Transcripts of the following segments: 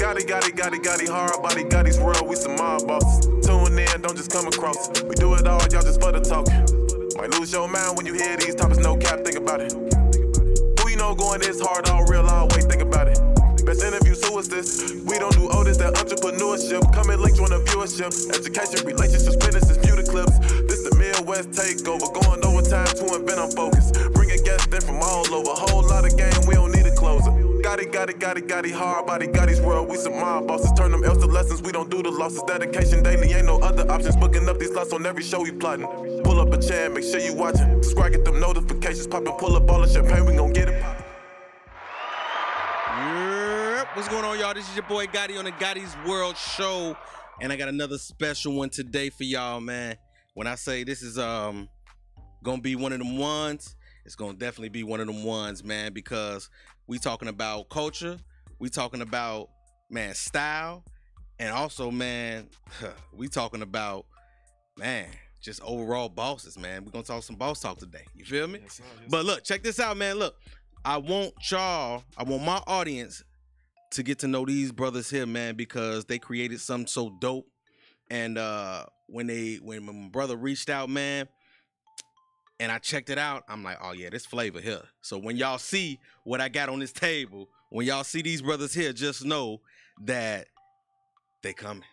Got it, hard body, got these world, we some mob bosses. Tune in, don't just come across it. We do it all, y'all just for the talk. Might lose your mind when you hear these topics, no cap, think about it. Who you know going this hard, all real, always think about it. Best interviews, who is this? We don't do this, that entrepreneurship. Coming links on the viewership. Education, relationships, businesses, view the clips. This the Midwest takeover, going overtime to invent on focus. Bringing guests in from all over, whole lot of game, we don't need a closer. Got it, hard body, got these world, we some mob bosses. Turn them L's to lessons, we don't do the losses. Dedication daily, ain't no other options. Booking up these slots on every show we plotting. Pull up a chair, make sure you watching. Subscribe, get them notifications popping. Pull up all the champagne, we gon' get it poppin'. What's going on, y'all? This is your boy Gotti on the Gotti's World Show, and I got another special one today for y'all, man. When I say this is gonna be one of them ones, it's gonna definitely be one of them ones, man, because we talking about culture, we talking about, man, style, and also, man, we talking about, man, just overall bosses, man. We're gonna talk some boss talk today. You feel me? Yes, sir, yes, but look, check this out, man. Look, I want my audience to get to know these brothers here, man, because they created something so dope. And when my brother reached out, man, and I checked it out, I'm like, oh yeah, this flavor here. So when y'all see what I got on this table, when y'all see these brothers here, just know that they coming.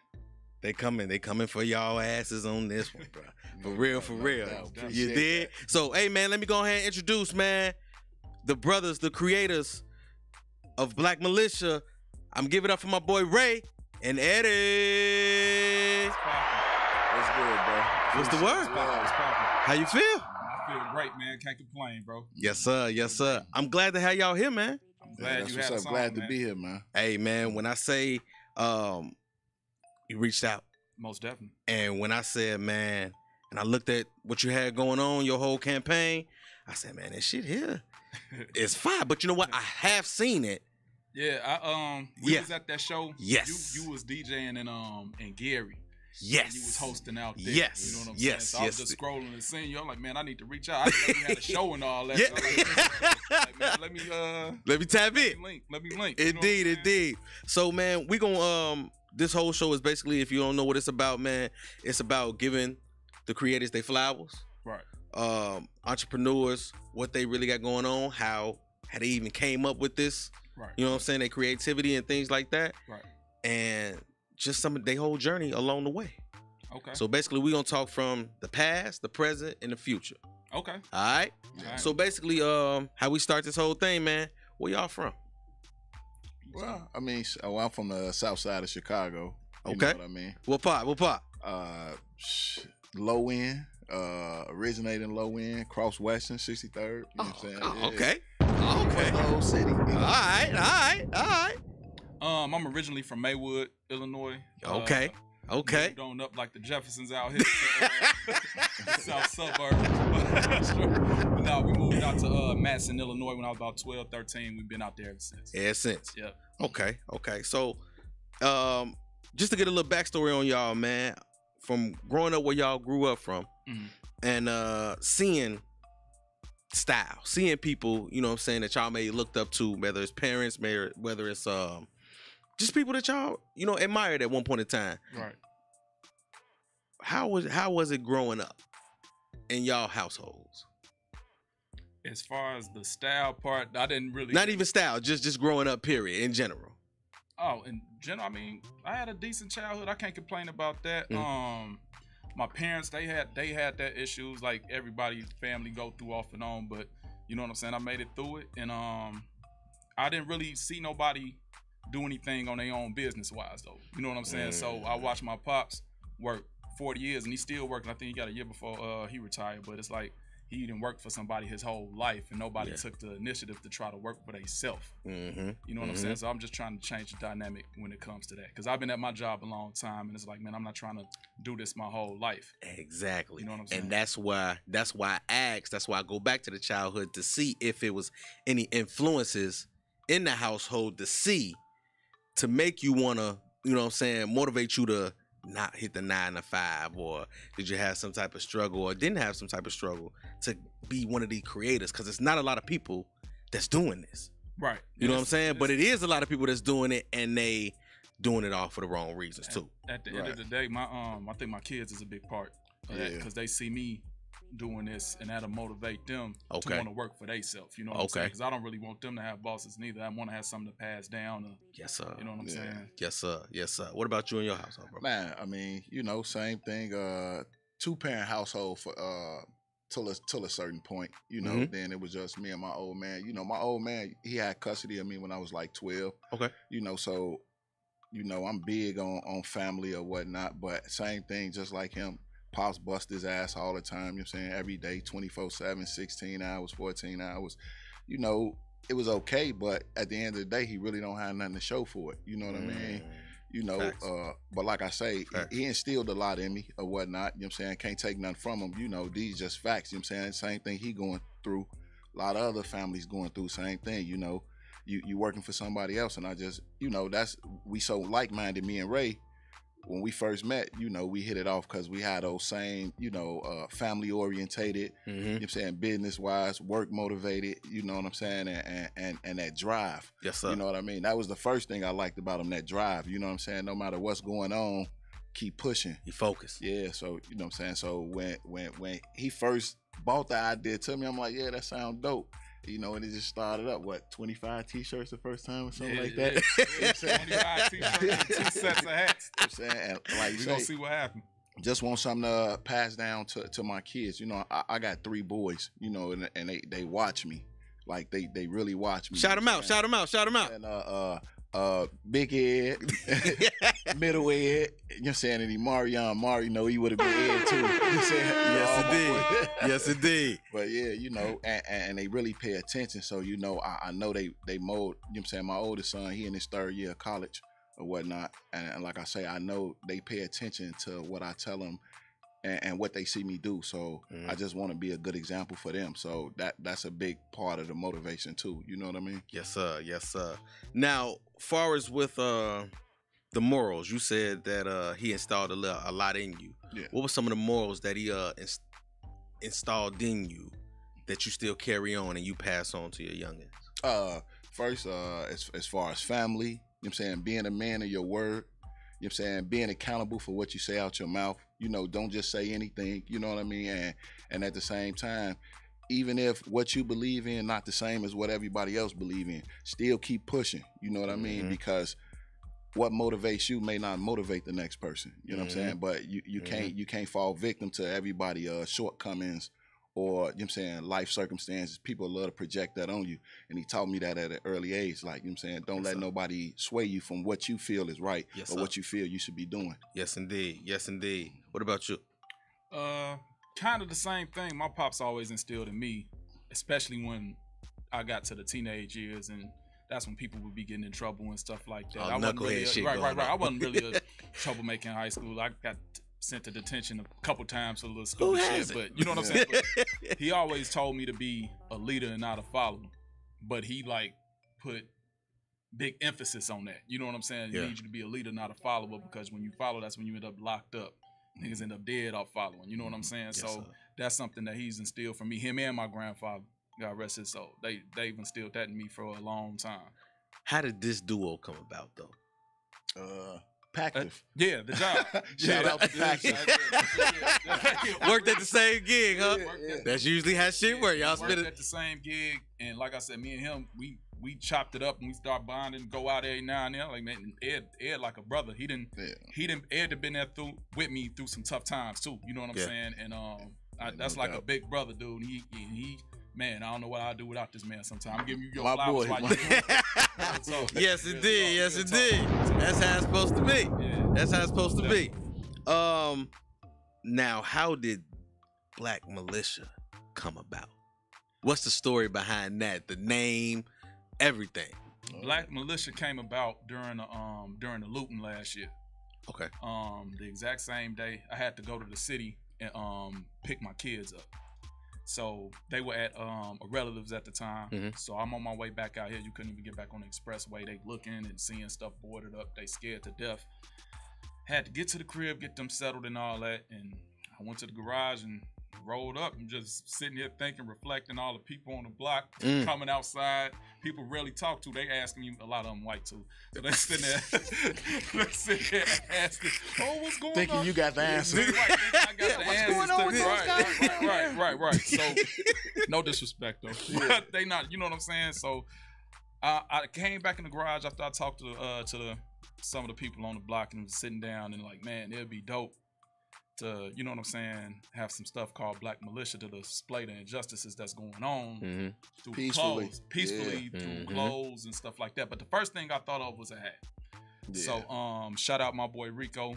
They coming for y'all asses on this one, bro. For real, for real. You did? So, hey, man, let me go ahead and introduce, man, the brothers, the creators of Black Militia. I'm giving up for my boy Ray and Eddie. What's good, bro? What's the word? How you feel? I feel great, man. Can't complain, bro. Yes, sir. Yes, sir. I'm glad to have y'all here, man. I'm glad you had us on, glad to be here, man. Hey, man, when I say you reached out. Most definitely. And when I said, man, and I looked at what you had going on, your whole campaign, I said, man, this shit here is fire. But you know what? I have seen it. Yeah, we was at that show. Yes. You was DJing in Gary. Yes. You was hosting out there. Yes. You know what I'm saying? So I was just scrolling and seeing you. I'm like, man, I need to reach out. I didn't know you had a show and all that. Yeah. Like, man, let me tap in. Let me link. Indeed. So, man, we gonna this whole show is basically, if you don't know what it's about, man, it's about giving the creators their flowers. Right. Entrepreneurs, what they really got going on, how they even came up with this. Right. You know what I'm saying? Their creativity and things like that. Right. And just some of their whole journey along the way. Okay. So basically, we're gonna talk from the past, the present, and the future. Okay. All right. Yeah. So basically, how we start this whole thing, man. Where y'all from? Well, I mean, I'm from the south side of Chicago. You Okay. know what I mean? What part? Low end, originating low end, cross Western, 63rd. You know what I'm saying? Yeah. Okay. The whole city. You know? All right. I'm originally from Maywood, Illinois. Okay. Moved on up like the Jeffersons out here, south suburbs. But no, we moved out to Matson, Illinois when I was about 12, 13. We've been out there ever since. Ever since. Yeah. Okay. So, just to get a little backstory on y'all, man, from growing up where y'all grew up from, and seeing style, seeing people, you know what I'm saying, that y'all may looked up to, whether it's parents, whether it's just people that y'all, you know, admired at one point in time. Right. How was it growing up in y'all households? As far as the style part, I didn't really. Not even style, just growing up, period, in general. Oh, in general, I mean, I had a decent childhood. I can't complain about that. My parents, they had their issues like everybody family go through off and on, but you know what I'm saying? I made it through it, and I didn't really see nobody do anything on their own business wise though. You know what I'm saying? So I watched my pops work 40 years and he's still working. I think he got a year before he retired, but it's like he didn't work for somebody his whole life and nobody took the initiative to try to work for themselves. You know what I'm saying? So I'm just trying to change the dynamic when it comes to that. Because I've been at my job a long time and it's like, man, I'm not trying to do this my whole life. Exactly. You know what I'm saying? And that's why I asked, that's why I go back to the childhood to see if it was any influences in the household to make you want to, you know what I'm saying, motivate you to not hit the 9 to 5, or did you have some type of struggle or didn't have some type of struggle to be one of these creators? Because it's not a lot of people that's doing this. Right. You know what I'm saying? But it is a lot of people that's doing it and they doing it all for the wrong reasons too. At the end of the day, I think my kids is a big part of that because they see me doing this and that'll motivate them to want to work for themselves. You know what I'm saying? Because I don't really want them to have bosses neither. I want to have something to pass down. Yes, sir. You know what I'm saying? Yes, sir. Yes, sir. What about you and your household, bro? Man, I mean, you know, same thing. 2-parent household for till a certain point. You know, then it was just me and my old man. You know, my old man, he had custody of me when I was like 12. Okay. You know, so you know, I'm big on family or whatnot, but same thing, just like him. Pops bust his ass all the time, you know what I'm saying? Every day, 24/7, 16 hours, 14 hours. You know, it was okay, but at the end of the day, he really don't have nothing to show for it. You know what I mean? You know, but like I say, he instilled a lot in me or whatnot, you know what I'm saying? Can't take nothing from him. You know, these just facts, you know what I'm saying? Same thing he going through. A lot of other families going through same thing, you know. You working for somebody else, and I just, you know, we so like-minded, me and Ray. When we first met, you know, we hit it off because we had those same, you know, family orientated, you know what I'm saying, business wise, work motivated, you know what I'm saying, and that drive. Yes, sir. You know what I mean? That was the first thing I liked about him, that drive. You know what I'm saying? No matter what's going on, keep pushing. He focused. Yeah, so you know what I'm saying? So when he first bought the idea to me, I'm like, yeah, that sounds dope. You know, and it just started up, 25 t-shirts the first time or something like that? Yeah. 25 t-shirts and 2 sets of hats. You know what I'm saying? And like we're going to see what happens. Just want something to pass down to my kids. You know, I got 3 boys, you know, and they watch me. Like, they really watch me. Shout them out, shout them out, shout them out. And Big Ed, Middle Ed, you know what I'm saying, and Mari, know he would have been Ed too. You know what I'm saying? Yes, indeed. Yes, indeed. But yeah, you know, and they really pay attention. So, you know, I know they mold, you know what I'm saying, my oldest son, he in his 3rd year of college or whatnot. And like I say, I know they pay attention to what I tell them and what they see me do. So I just want to be a good example for them. So that's a big part of the motivation too. You know what I mean? Yes, sir. Yes, sir. Now, far as with the morals, you said that he installed a lot in you. Yeah. What were some of the morals that he installed in you that you still carry on and you pass on to your youngins? First, as far as family, you know what I'm saying, being a man of your word. You know what I'm saying? Being accountable for what you say out your mouth. You know, don't just say anything, you know what I mean? And at the same time, even if what you believe in not the same as what everybody else believe in, still keep pushing, you know what I mean? Because what motivates you may not motivate the next person, you know what I'm saying? But you can't fall victim to everybody shortcomings or, you know what I'm saying, life circumstances. People love to project that on you. And he taught me that at an early age. Like, you know what I'm saying, don't let nobody sway you from what you feel is right or what you feel you should be doing. Yes, indeed. Yes, indeed. What about you? Kind of the same thing. My pops always instilled in me, especially when I got to the teenage years, and that's when people would be getting in trouble and stuff like that. I wasn't really right. I wasn't really a troublemaker in high school. I got sent to detention a couple times for a little stupid shit, but you know what I'm saying? But he always told me to be a leader and not a follower. But he like put big emphasis on that. You know what I'm saying? You need you to be a leader, not a follower, because when you follow, that's when you end up locked up. Niggas end up dead off following. You know what I'm saying? Yes, so that's something that he's instilled from me. Him and my grandfather, God rest his soul. They've instilled that in me for a long time. How did this duo come about though? Pactive. Yeah, the job. Shout out to Pactive. Worked at the same gig, huh? That's usually how shit work. Y'all spit it at the same gig, and like I said, me and him, we chopped it up and we start bonding, go out every now and then. Like, man, Ed like a brother. Ed had been there with me through some tough times too. You know what I'm saying? And that's like a big brother, dude. He man, I don't know what I'll do without this man sometimes. I'm giving you your flowers while you're doing it. Yes, indeed. Yes, indeed. That's how it's supposed to be. Yeah. That's how it's supposed to be. Now, how did Black Militia come about? What's the story behind that? The name, everything. Black Militia came about during the looting last year. Okay. The exact same day, I had to go to the city and pick my kids up. So they were at a relative's at the time. So I'm on my way back out here. You couldn't even get back on the expressway. They looking and seeing stuff boarded up. They scared to death. Had to get to the crib, get them settled and all that. And I went to the garage and rolled up and just sitting here thinking, reflecting all the people on the block coming outside, people rarely talk to. They ask me, a lot of them white too. So they sitting there asking, "Oh, what's going on?" Thinking you got the answer. Right, thinking I got the what's answers going on to- with those guys? Right. So no disrespect though, but they not. You know what I'm saying? So I came back in the garage after I talked to some of the people on the block and was sitting down and like, man, it'd be dope to, you know what I'm saying, have some stuff called Black Militia to display the injustices that's going on through Peacefully. clothes, peacefully through clothes and stuff like that. But the first thing I thought of was a hat. Yeah. So shout out my boy Rico.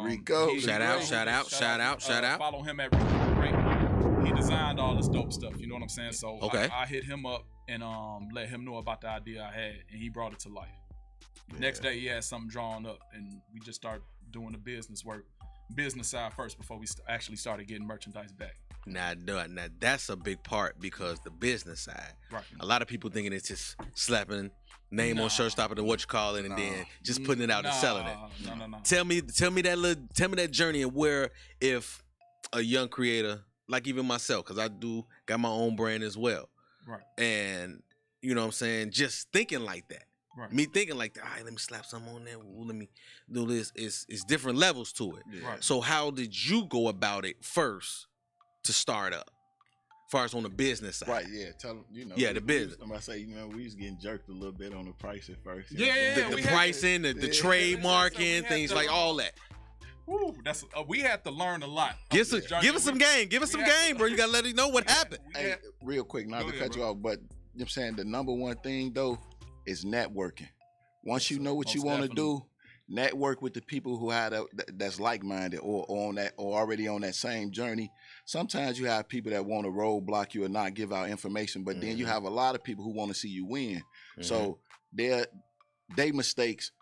Rico. Shout out. Follow him at Rico Great. He designed all this dope stuff. You know what I'm saying? So Okay. I hit him up and let him know about the idea I had, and he brought it to life. Next day he had something drawn up, and we just started doing the business side first before we actually started getting merchandise back. Now that's a big part, because the business side. Right. A lot of people thinking it's just slapping name on shirt, stopping and what you call it, and then just putting it out and selling it. No. Tell me that journey, and where, if a young creator like even myself, because I do got my own brand as well, Right. and you know what I'm saying, just thinking like that. Right. Me thinking like that, all right, let me slap something on there. Ooh, let me do this. It's different levels to it. Yeah. Right. So how did you go about it first to start up, as far as on the business side? Right, yeah. Tell them, you know. Yeah, the business. I'm gonna say, you know, we was getting jerked a little bit on the price at first. Yeah, The we had pricing, the yeah. trademarking, had things to- like all that. Woo, that's we had to learn a lot. Give us some game. Give us some game, bro. You gotta let us know what happened. Hey, real quick, not Go to ahead, cut you bro. off, but you know what I'm saying, the number one thing though is networking. Once you know what Most you want to definitely. do, network with the people who had that's like-minded or on that or already on that same journey. Sometimes you have people that want to roadblock you or not give out information, but then you have a lot of people who want to see you win. So they mistakes,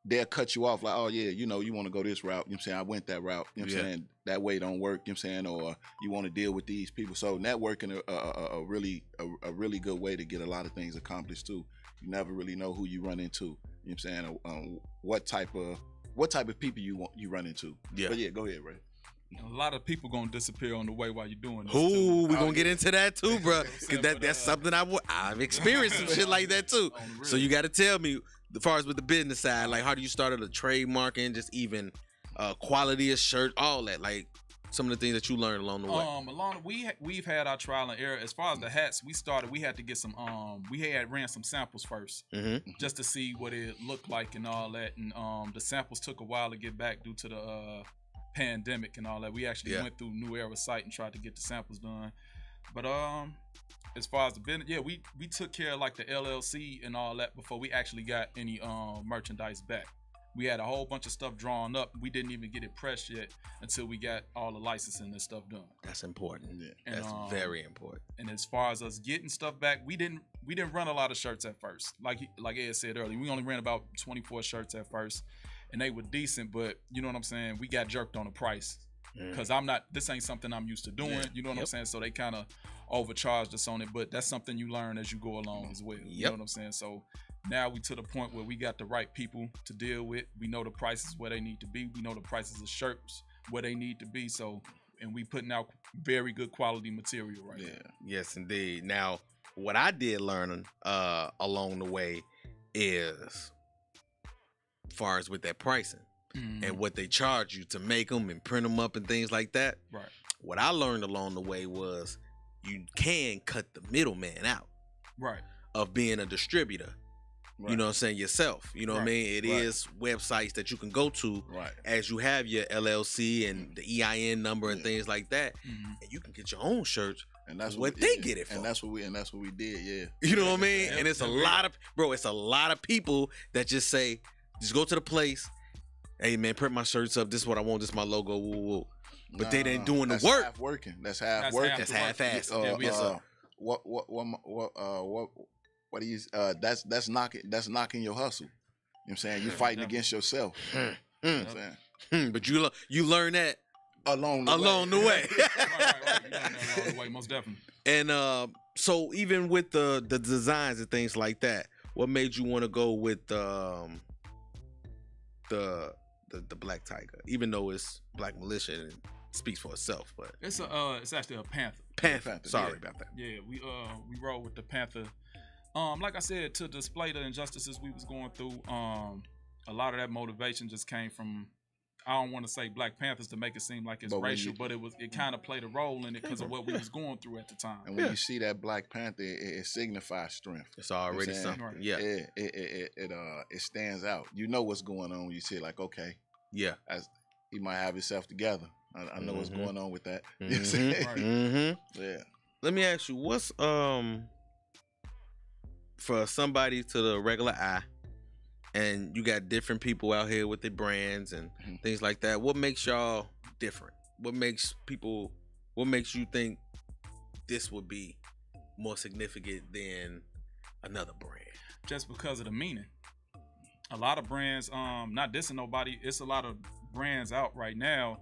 they'll cut you off like, oh yeah, you know, you want to go this route. You know what I'm saying? I went that route. You know what I'm saying? That way don't work. You know what I'm saying? Or you want to deal with these people. So networking a really good way to get a lot of things accomplished too. You never really know who you run into. You know what I'm saying? What type of people you run into. Yeah. But yeah, go ahead, Ray. A lot of people gonna disappear on the way while you're doing this. Ooh, too. we gonna get into that too, bro. Saying, Cause but, that's something I've experienced some shit like that too. On the real. So you got to tell me, as far as with the business side, like how do you start the trademarking, just even quality of shirt, all that, like some of the things that you learned along the way. We've had our trial and error. As far as the hats, we had to get some we had ran some samples first just to see what it looked like and all that. And the samples took a while to get back due to the pandemic and all that. We actually went through New Era site and tried to get the samples done. But as far as the business, yeah, we took care of like the LLC and all that before we actually got any merchandise back. We had a whole bunch of stuff drawn up. We didn't even get it pressed yet until we got all the licensing and stuff done. That's important. Yeah. And, That's very important. And as far as us getting stuff back, we didn't run a lot of shirts at first. Like Ed said earlier, we only ran about 24 shirts at first, and they were decent. But you know what I'm saying? We got jerked on the price because this ain't something I'm used to doing. Yeah. You know what I'm saying? So they kind of overcharged us on it. But that's something you learn as you go along as well. You know what I'm saying? So now we to the point where we got the right people to deal with. We know the prices where they need to be. We know the prices of shirts where they need to be. So, and we putting out very good quality material right now. Yes, indeed. Now, what I did learn along the way is, as far as with that pricing and what they charge you to make them and print them up and things like that. Right. What I learned along the way was you can cut the middleman out Right. of being a distributor. Right. You know what I'm saying, yourself. You know what I Right. mean? It is websites that you can go to Right. as you have your LLC and the EIN number and things like that. And you can get your own shirts. And that's what they get it for. And that's what we did, yeah. You know what I mean? Yep. And it's a lot of people that just say, just go to the place, hey man, print my shirts up, this is what I want, this is my logo, woo woo. But they ain't doing the that's work. Half working. That's half That's working. half That's the work. half-assed. Yeah, we have What do you that's knocking your hustle. You know what I'm saying? You're fighting against yourself. You know what I'm saying? But you learn that Along the along way. the way. right. You learn that along the way, most definitely. And so even with the designs and things like that, what made you want to go with the Black Tiger, even though it's Black Militia and it speaks for itself? But It's actually a Panther. Panther. Sorry Yeah. about that. Yeah, we roll with the Panther. Like I said, to display the injustices we was going through, a lot of that motivation just came from, I don't want to say Black Panthers to make it seem like it's racial, but it kind of played a role in it because of what we was going through at the time. And when you see that Black Panther, it signifies strength. It's already something. Right. Yeah. It stands out. You know what's going on. You see it like, okay, Yeah. he might have himself together. I know what's going on with that. You know what I'm Mhm. saying? Right. Mm-hmm. Yeah. Let me ask you, what's for somebody to the regular eye, and you got different people out here with their brands and Mhm. things like that. What makes y'all different? What makes you think this would be more significant than another brand? Just because of the meaning. A lot of brands, not dissing nobody, it's a lot of brands out right now.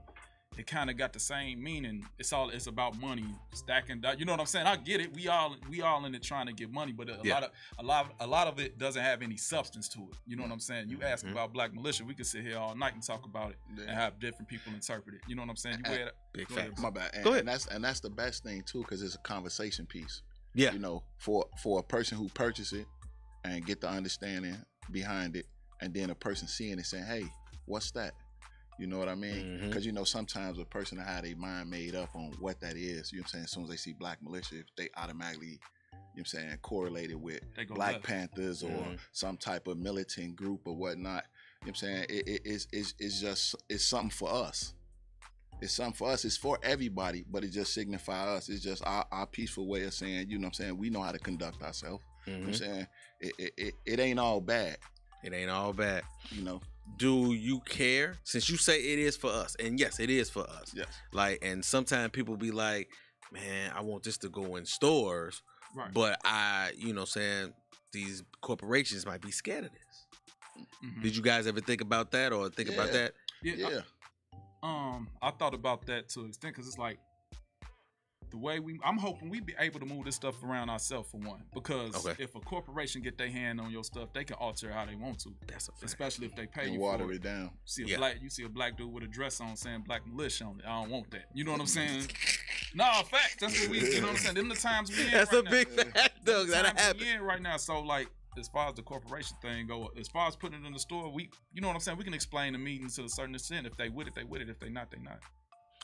It kind of got the same meaning. It's about money, stacking. You know what I'm saying? I get it. We all in it trying to get money, but a lot of it doesn't have any substance to it. You know what I'm saying? You ask about Black Militia, we could sit here all night and talk about it and have different people interpret it. You know what I'm saying? You wear Big go ahead. facts. My bad. Go ahead. And that's the best thing too, because it's a conversation piece. Yeah. You know, for a person who purchase it and get the understanding behind it, and then a person seeing it saying, "Hey, what's that?" You know what I mean? Mhm. Because you know sometimes a person have their mind made up on what that is. You know what I'm saying? As soon as they see Black Militia, they automatically, you know what I'm saying, correlated with They go Black left. Panthers or Mhm. some type of militant group or whatnot. You know what I'm saying? It's something for us. It's something for us. It's for everybody, but it just signifies us. It's just our peaceful way of saying, you know what I'm saying, we know how to conduct ourselves. You know what I'm Mhm. saying? It ain't all bad, It ain't all bad. you know. Do you care? Since you say it is for us, and yes, it is for us. Yes. Like, and sometimes people be like, man, I want this to go in stores, Right. but you know what I'm saying, these corporations might be scared of this. Mhm. Did you guys ever think about that or think about Yeah. that? Yeah. I thought about that to an extent because it's like the way I'm hoping we be able to move this stuff around ourselves for one. Because Okay. if a corporation get their hand on your stuff, they can alter it how they want to, That's a fact. especially if they pay And you water for it down. Yeah. You see a black dude with a dress on saying Black Militia on it. I don't want that. You know what I'm saying? No, fact. That's what we. You know what I'm saying? Them the times we in That's right a now. big fact, though. Them the That'll times happen. we in right now. So like, as far as the corporation thing go, as far as putting it in the store, you know what I'm saying? We can explain the meetings to a certain extent. If they with it, they with it. If they not, they not.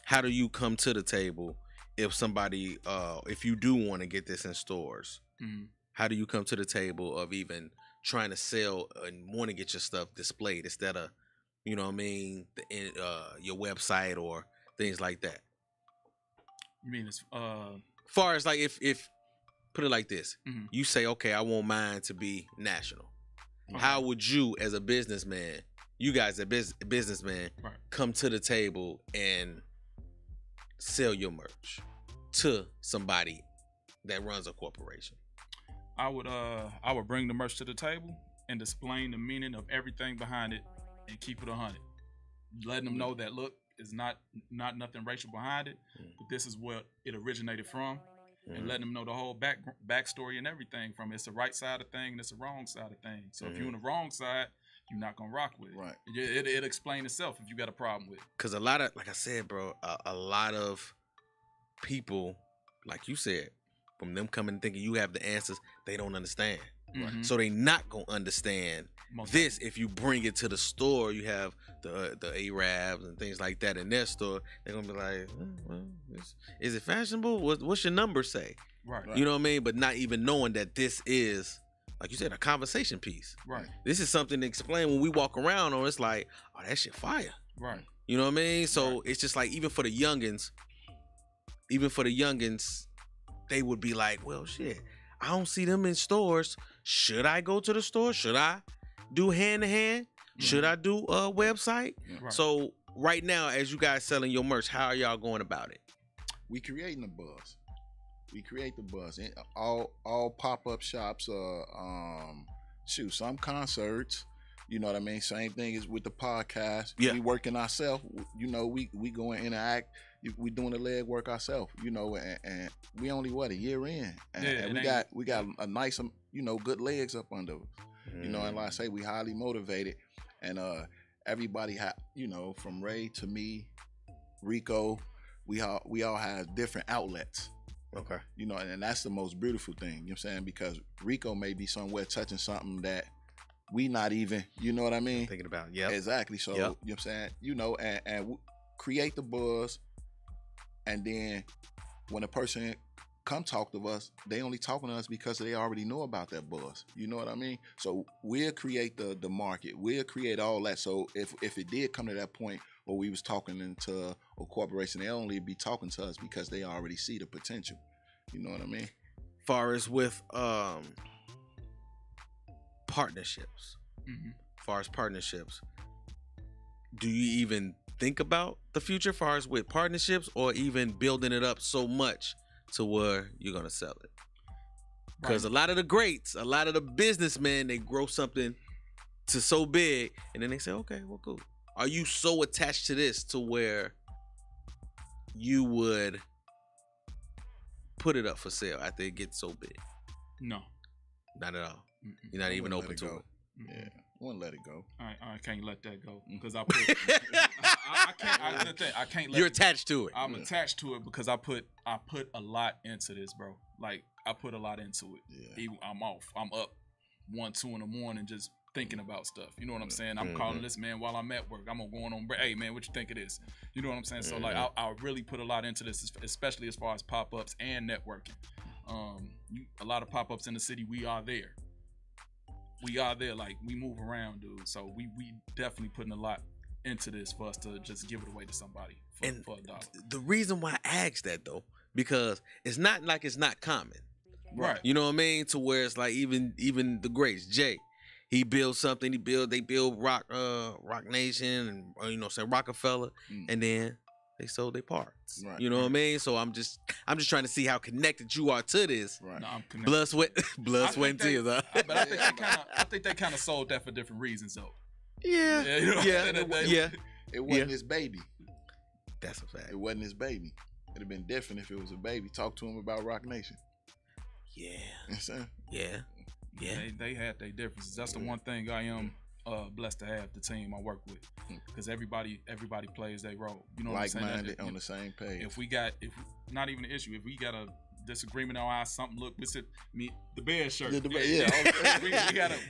How do you come to the table if somebody, if you do want to get this in stores? Mhm. How do you come to the table of even trying to sell and want to get your stuff displayed instead of, you know what I mean, your website or things like that? You mean it's Far as like if put it like this, Mhm. you say, okay, I want mine to be national. How would you, as a businessman, you guys as businessman, Right. come to the table and sell your merch to somebody that runs a corporation? I would bring the merch to the table and explain the meaning of everything behind it and keep it 100. Letting them know that look, it's not nothing racial behind it, but this is what it originated from, and letting them know the whole backstory and everything from it's the right side of thing and it's the wrong side of thing. So if you're on the wrong side, you're not gonna rock with it. Right. It explain itself if you got a problem with it. Because a lot of, like I said, bro, a lot of people, like you said, from them coming thinking you have the answers, they don't understand. Mhm. So they not gonna understand Most this if you bring it to the store. You have the Arabs and things like that in their store. They're gonna be like, well, is it fashionable? What's your number say? right. You know what I mean? But not even knowing that this is, like you said, a conversation piece. Right. This is something to explain when we walk around on. It's like, oh, that shit fire. Right. You know what I mean? So it's just like, even for the youngins, they would be like, well, shit, I don't see them in stores. Should I go to the store? Should I do hand-to-hand? Should I do a website? Right. So right now, as you guys selling your merch, how are y'all going about it? We creating the buzz. We create the buzz. And all pop-up shops, some concerts. You know what I mean? Same thing as with the podcast. Yeah. We working ourselves. You know, we go and interact. We doing the leg work ourselves. You know, and we only a year in, and we got a nice, good legs up under us. You know, and like I say, we highly motivated, and everybody from Ray to me, Rico, we all have different outlets. Okay. You know, and that's the most beautiful thing, you know what I'm saying? Because Rico may be somewhere touching something that we not even, you know what I mean? Thinking about, yeah. Exactly. So, you know what I'm saying? You know, and create the buzz, and then when a person come talk to us, they only talking to us because they already know about that buzz. You know what I mean? So we'll create the market. We'll create all that. So if it did come to that point where we was talking into a corporation, they'll only be talking to us because they already see the potential. You know what I mean? Far as with partnerships. Far as partnerships, do you even think about the future far as with partnerships, or even building it up so much to where you're gonna sell it? Because a lot of the greats, a lot of the businessmen, they grow something to so big, and then they say, okay, well, cool. Are you so attached to this to where you would put it up for sale after it gets so big? No, not at all. You're not even open to it. Yeah, I wouldn't let it go. I can't let that go because I put. I can't let. You're attached to it. I'm attached to it because I put a lot into this, bro. Like I put a lot into it. Yeah. Even I'm up 1, 2 in the morning just thinking about stuff. You know what I'm saying? I'm calling this man while I'm at work. I'm going on break. Hey man, what you think of this? You know what I'm saying? So like I really put a lot into this, especially as far as pop-ups and networking. A lot of pop-ups in the city. We are there. Like we move around, dude. So we definitely putting a lot into this for us to just give it away to somebody for a dollar. The reason why I asked that though, because it's not like it's not common, right? You know what I mean? To where it's like even the greats, Jay, he builds something. They build Rock Nation and you know, say Rockefeller, and then they sold their parts. Right. You know what I mean? So I'm just trying to see how connected you are to this. Right. No, I'm connected. Blood, sweat, and tears. But I think they kind of sold that for different reasons, though. Yeah. You know Yeah. It wasn't his baby. That's a fact. It wasn't his baby. It'd have been different if it was a baby. Talk to him about Rock Nation. Yeah. You know what I'm saying? Yeah. They had their differences. That's the one thing I am blessed to have the team I work with, because everybody plays their role. You know what I'm saying? Like-minded, on the same page. If not even an issue, if we got a disagreement on how something look, the Bears shirt.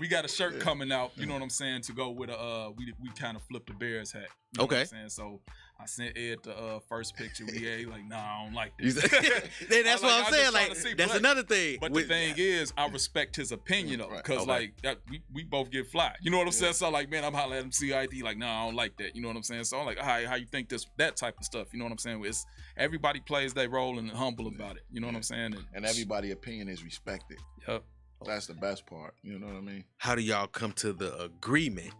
we got a shirt coming out. You know what I'm saying? To go with we kind of flipped the Bears hat. You know what I'm saying? So I sent Ed the first picture. He like, nah, I don't like this. That's what I'm saying. Like, that's another thing. But the thing is, I respect his opinion though, because like that, we both get fly. You know what I'm saying? So like, man, I'm hollering at him CID like, nah, I don't like that. You know what I'm saying? So I'm like, how you think that type of stuff? You know what I'm saying? It's everybody plays their role and humble about it. You know what I'm saying? And everybody's opinion is respected. Yep. That's the best part. You know what I mean? How do y'all come to the agreement?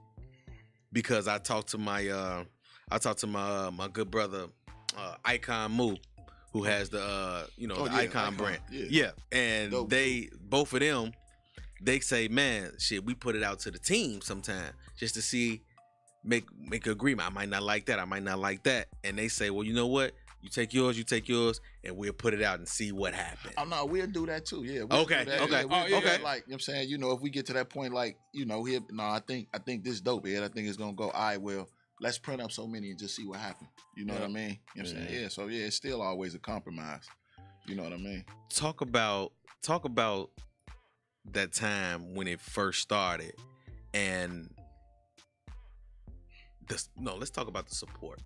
Because I talked to my my good brother Icon Moo, who has the Icon brand. Yeah. And dope. They both of them, they say, man, shit, we put it out to the team sometime just to see, make an agreement. I might not like that, I might not like that. And they say, well, you know what? You take yours, and we'll put it out and see what happens. Oh no, we'll do that too. Yeah. Okay. Yeah, Okay. Like, you know what I'm saying? You know, if we get to that point, like, you know, I think this dope, Ed. I think it's gonna go, all right, well, let's print up so many and just see what happens. You know what I mean? You know what I'm saying? Yeah. So yeah, it's still always a compromise. You know what I mean? Talk about that time when it first started, and let's talk about the support.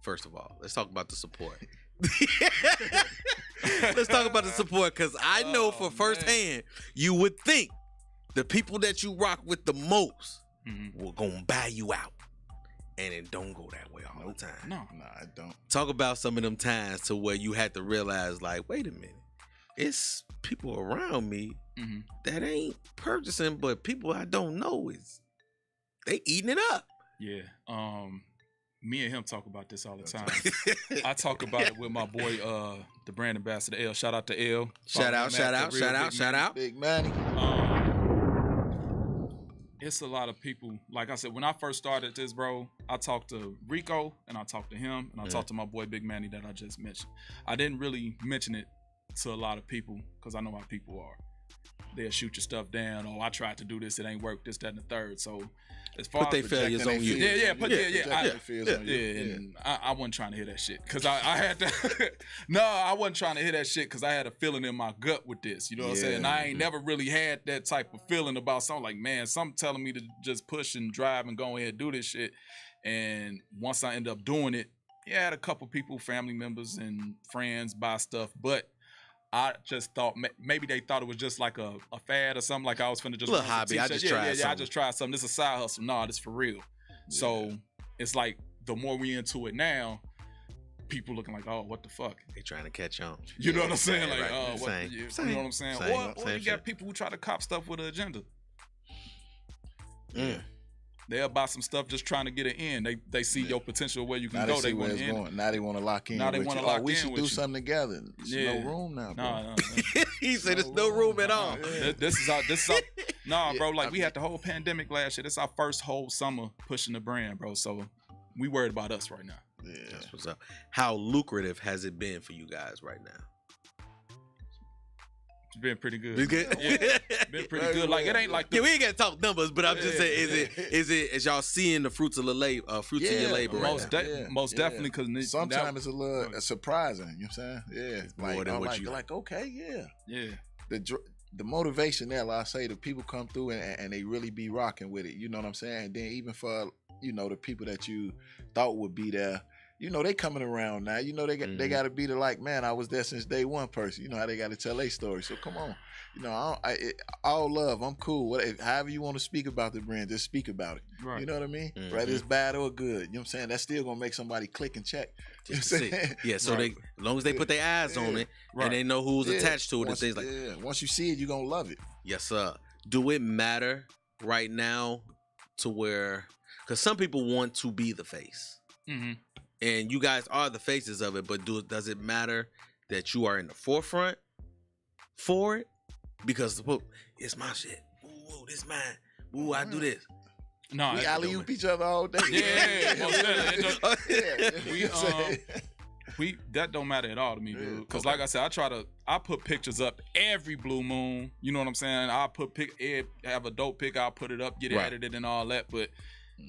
First of all, let's talk about the support. Let's talk about the support, because I know for firsthand, you would think the people that you rock with the most were gonna buy you out, and it don't go that way all the time. No, I don't. Talk about some of them times to where you had to realize, like, wait a minute, it's people around me that ain't purchasing, but people I don't know they eating it up. Yeah. Me and him talk about this all the time. I talk about it with my boy, the brand ambassador L. Shout out to L. Shout out. Big Manny. It's a lot of people. Like I said, when I first started this, bro, I talked to Rico and I talked to him and I talked to my boy Big Manny that I just mentioned. I didn't really mention it to a lot of people because I know how people are. they'll shoot your stuff down. Oh, I tried to do this, it ain't worked. This, that, and the third. So as far Put they as failures on you. And I wasn't trying to hear that shit because I had to. No, I wasn't trying to hear that shit because I had a feeling in my gut with this. You know what I'm saying? And I ain't never really had that type of feeling about something like, man, something telling me to just push and drive and go ahead and do this shit. And once I end up doing it, yeah, I had a couple people, family members and friends buy stuff, but I just thought maybe they thought it was just like a fad or something. Like I was finna just little hobby. I just tried something. I just tried something. This is a side hustle. Nah, this for real. Yeah. So it's like the more we into it now, people looking like, oh, what the fuck? They trying to catch on. You know what I'm saying? Like, right. oh, what? You know what I'm saying? Or you got people who try to cop stuff with an agenda. Yeah. They'll buy some stuff just trying to get it in. They see your potential where you can go. They want to end. Now they want to lock in. Now they want to lock in. We should do you. something together. There's no room now, bro. No. He said there's no room at all. This is our nah, bro. Like we had the whole pandemic last year. This is our first whole summer pushing the brand, bro. So we worried about us right now. Yeah. That's what's up. How lucrative has it been for you guys right now? It's been pretty good. It's good? Yeah, been pretty good. Like it ain't like we ain't gotta talk numbers, but I'm just saying, is it as y'all seeing the fruits of the labor, of your labor right now? Most definitely, because sometimes it's a little surprising. You know what I'm saying? Yeah, it's more than what you like. Okay, yeah. The motivation there, like I say, the people come through and they really be rocking with it. You know what I'm saying? And then even for the people that you thought would be there. They coming around now. They got to be the like, man, I was there since day one person. You know how they got to tell their story. So come on. All love. I'm cool. However you want to speak about the brand, just speak about it. Right. You know what I mean? Whether it's bad or good. You know what I'm saying? That's still going to make somebody click and check. Just to see. Yeah, so as long as they put their eyes on it and they know who's attached to it and things like that. Once you see it, you're going to love it. Yes, sir. Do it matter right now to where, because some people want to be the face. Mm-hmm. And you guys are the faces of it, but does it matter that you are in the forefront for it? Because it's my shit. Ooh, this mine. Ooh, I do this. No, we alley-oop each other all day. We that don't matter at all to me, dude. Because like I said, I put pictures up every blue moon. You know what I'm saying? I have a dope pic, I'll put it up, get it edited and all that. But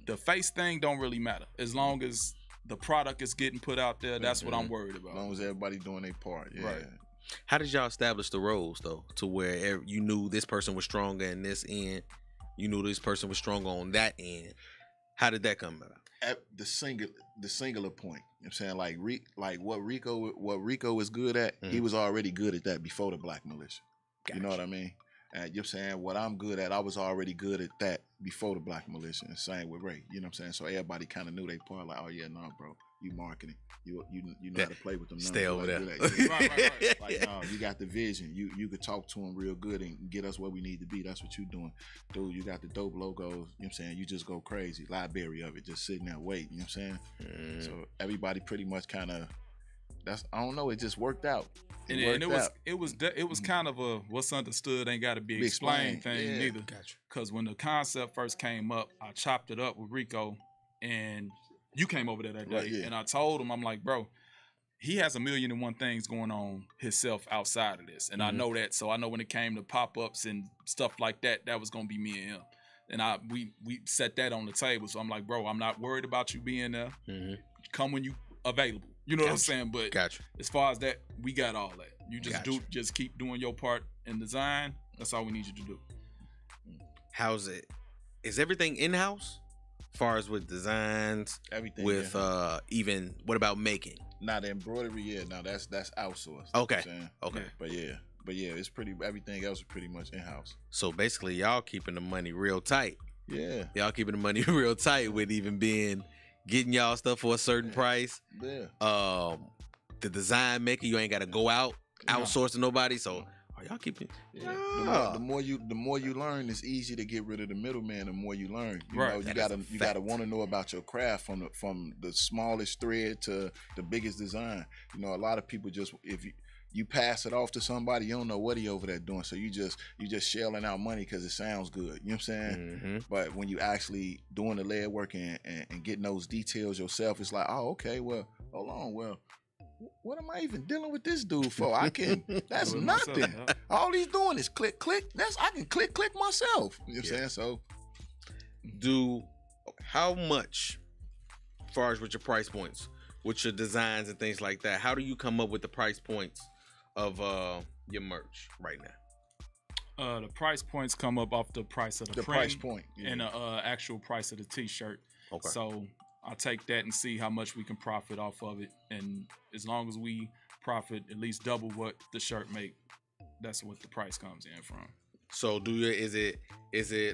the face thing don't really matter as long as the product is getting put out there. That's what I'm worried about. As long as everybody doing their part. Yeah. Right. How did y'all establish the roles though, to where you knew this person was stronger in this end, you knew this person was stronger on that end? How did that come about? At the singular point, you know what I'm saying, like what Rico was good at, he was already good at that before the Black Militia. Gotcha. You know what I mean? And you're saying what I'm good at, I was already good at that before the Black Militia, and same with Ray. You know what I'm saying? So everybody kind of knew they point, like, oh yeah, no, bro, you marketing, you know how to play with them. Stay over there. Right. Like, no, you got the vision. You could talk to them real good and get us where we need to be. That's what you're doing, dude. You got the dope logos. You know what I'm saying? You just go crazy, library of it, just sitting there waiting. You know what I'm saying? So everybody pretty much kind of. I don't know. It just worked out. It was kind of a what's understood ain't got to be explained thing neither. Gotcha. Because when the concept first came up, I chopped it up with Rico, and you came over there that day, and I told him, I'm like, bro, he has 1,000,001 things going on himself outside of this, and I know that. So I know when it came to pop-ups and stuff like that, that was gonna be me and him. And we set that on the table. So I'm like, bro, I'm not worried about you being there. Come when you available. You know what I'm saying? But as far as that, we got all that. You just keep doing your part in design. That's all we need you to do. How's it? Is everything in-house? As far as with designs, everything with even what about making? Now the embroidery, now that's outsourced. Okay. You know okay. But it's everything else is pretty much in-house. So basically y'all keeping the money real tight. Yeah. Y'all keeping the money real tight with even getting y'all stuff for a certain price. Yeah. The design maker, you ain't gotta go out outsource to nobody. So are y'all keeping? Yeah. The more you learn, it's easy to get rid of the middleman. The more you learn, you know, you gotta want to know about your craft from the smallest thread to the biggest design. You know, a lot of people just if you pass it off to somebody, you don't know what he over there doing. So you just shelling out money because it sounds good. You know what I'm saying? But when you actually doing the lead work and getting those details yourself, it's like, oh, okay, well, hold on, well, what am I even dealing with this dude for? I can. That's Do it myself, nothing. yeah. All he's doing is click, click. I can click myself. You know what I'm saying? So How much, as far as with your price points, with your designs and things like that, how do you come up with the price points of your merch right now? The price points come up off the price of the print price point and the actual price of the T-shirt. Okay. So I take that and see how much we can profit off of it, and as long as we profit at least double what the shirt make, that's what the price comes in from. So is it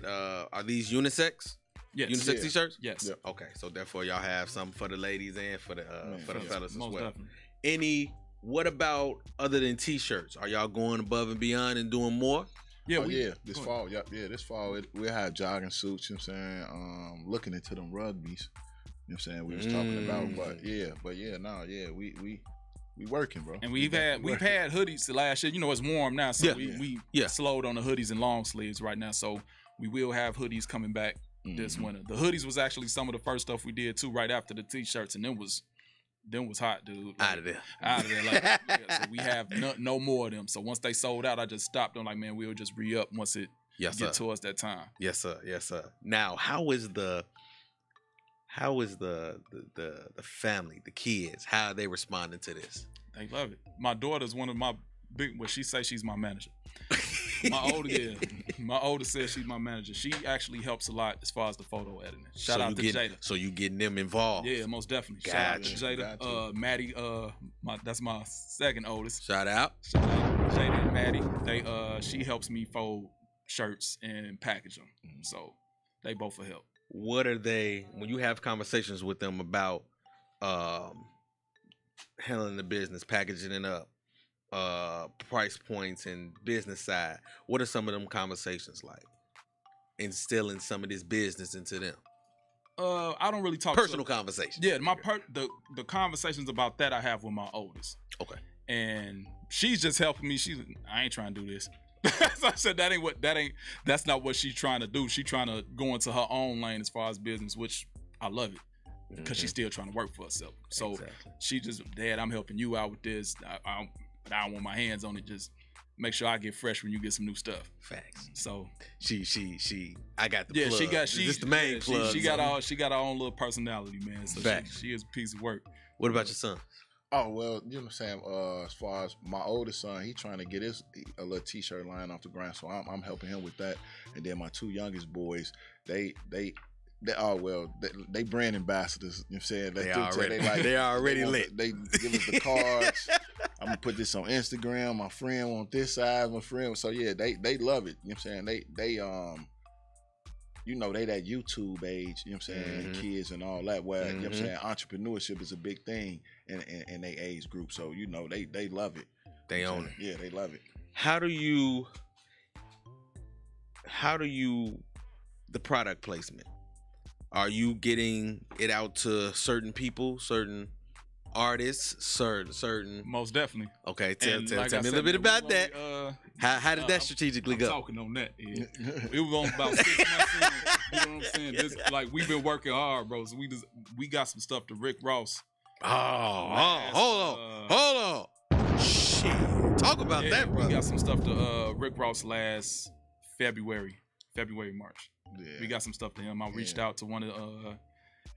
are these unisex? Yes. Unisex Yeah. T-shirts? Yes. Yep. Okay, so therefore y'all have some for the ladies and for the yes, fellas as Most well. definitely. What about other than T-shirts? Are y'all going above and beyond and doing more? Yeah. Oh, this fall. Yep. Yeah, this fall we'll have jogging suits. You know what I'm saying? Looking into them rugbies. You know what I'm saying? We was talking about, but we working, bro. And we've had hoodies last year. You know, it's warm now, so we slowed on the hoodies and long sleeves right now. So we will have hoodies coming back this winter. The hoodies was actually some of the first stuff we did too, right after the T-shirts, and them was hot, dude. Like, Out of there. Like, yeah, so we have no more of them. So once they sold out, I just stopped them. Like, man, we'll just re-up once it get towards that time. Yes, sir. Yes, sir. Now, how is the family, the kids? How are they responding to this? They love it. My daughter's one of my big. Well, she says she's my manager. My older says she's my manager. She actually helps a lot as far as the photo editing. Shout out to Jada. So you getting them involved? Yeah, most definitely. Gotcha. Shout out to Jada. Maddie, that's my second oldest. Shout out. Shout out Jada and Maddie. She helps me fold shirts and package them. So they both will help. What are they, when you have conversations with them about handling the business, packaging it up, price points and business side, what are some of them conversations like? Instilling some of this business into them. I don't really talk personal conversations. Yeah, the conversations about that I have with my oldest. Okay. And she's just helping me. I ain't trying to do this. So I said that's not what she's trying to do. She's trying to go into her own lane as far as business, which I love it because she's still trying to work for herself. So she just, Dad, I'm helping you out with this. I don't want my hands on it. Just make sure I get fresh when you get some new stuff. Facts. So she I got the plug. She's the main plug. She got her own little personality, man. So she is a piece of work. What about your son? Oh, well, you know what I'm saying? As far as my oldest son, he trying to get a little T-shirt line off the ground, so I'm helping him with that. And then my two youngest boys, they brand ambassadors. You know what I'm saying? They already lit. They give us the cards. I'm gonna put this on Instagram. My friend on this side, my friend. So yeah, they love it. You know what I'm saying? They you know, they that YouTube age, you know what I'm saying, kids and all that, where, you know what I'm saying, entrepreneurship is a big thing in their age group. So, you know, they love it. They own it. Yeah, they love it. How do you the product placement? Are you getting it out to certain people, certain artists, certain? Most definitely. Okay, tell me a little bit about that. How did that strategically go? Talking on that, yeah. It was on about 6 months in. You know what I'm saying? Like we've been working hard, bro. So we got some stuff to Rick Ross. Hold on. Shit, talk about that, bro. We got some stuff to Rick Ross last February, March. Yeah. We got some stuff to him. I reached out to one of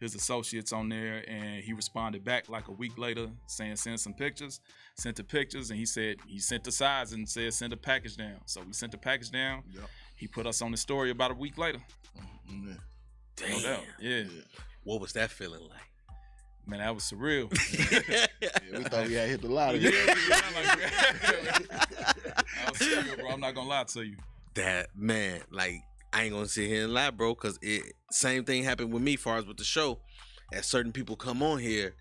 his associates on there, and he responded back like a week later saying send some pictures. Sent the pictures, and he said he sent the size and said send a package down. So we sent the package down. Yep. He put us on the story about a week later. Mm-hmm. Damn. No doubt. Yeah. What was that feeling like? Man, that was surreal. Yeah, we thought we had hit the lottery. I was surreal, bro. I'm not gonna lie to you. That, man, like, I ain't gonna sit here and lie, bro, because same thing happened with me as far as with the show. As certain people come on here,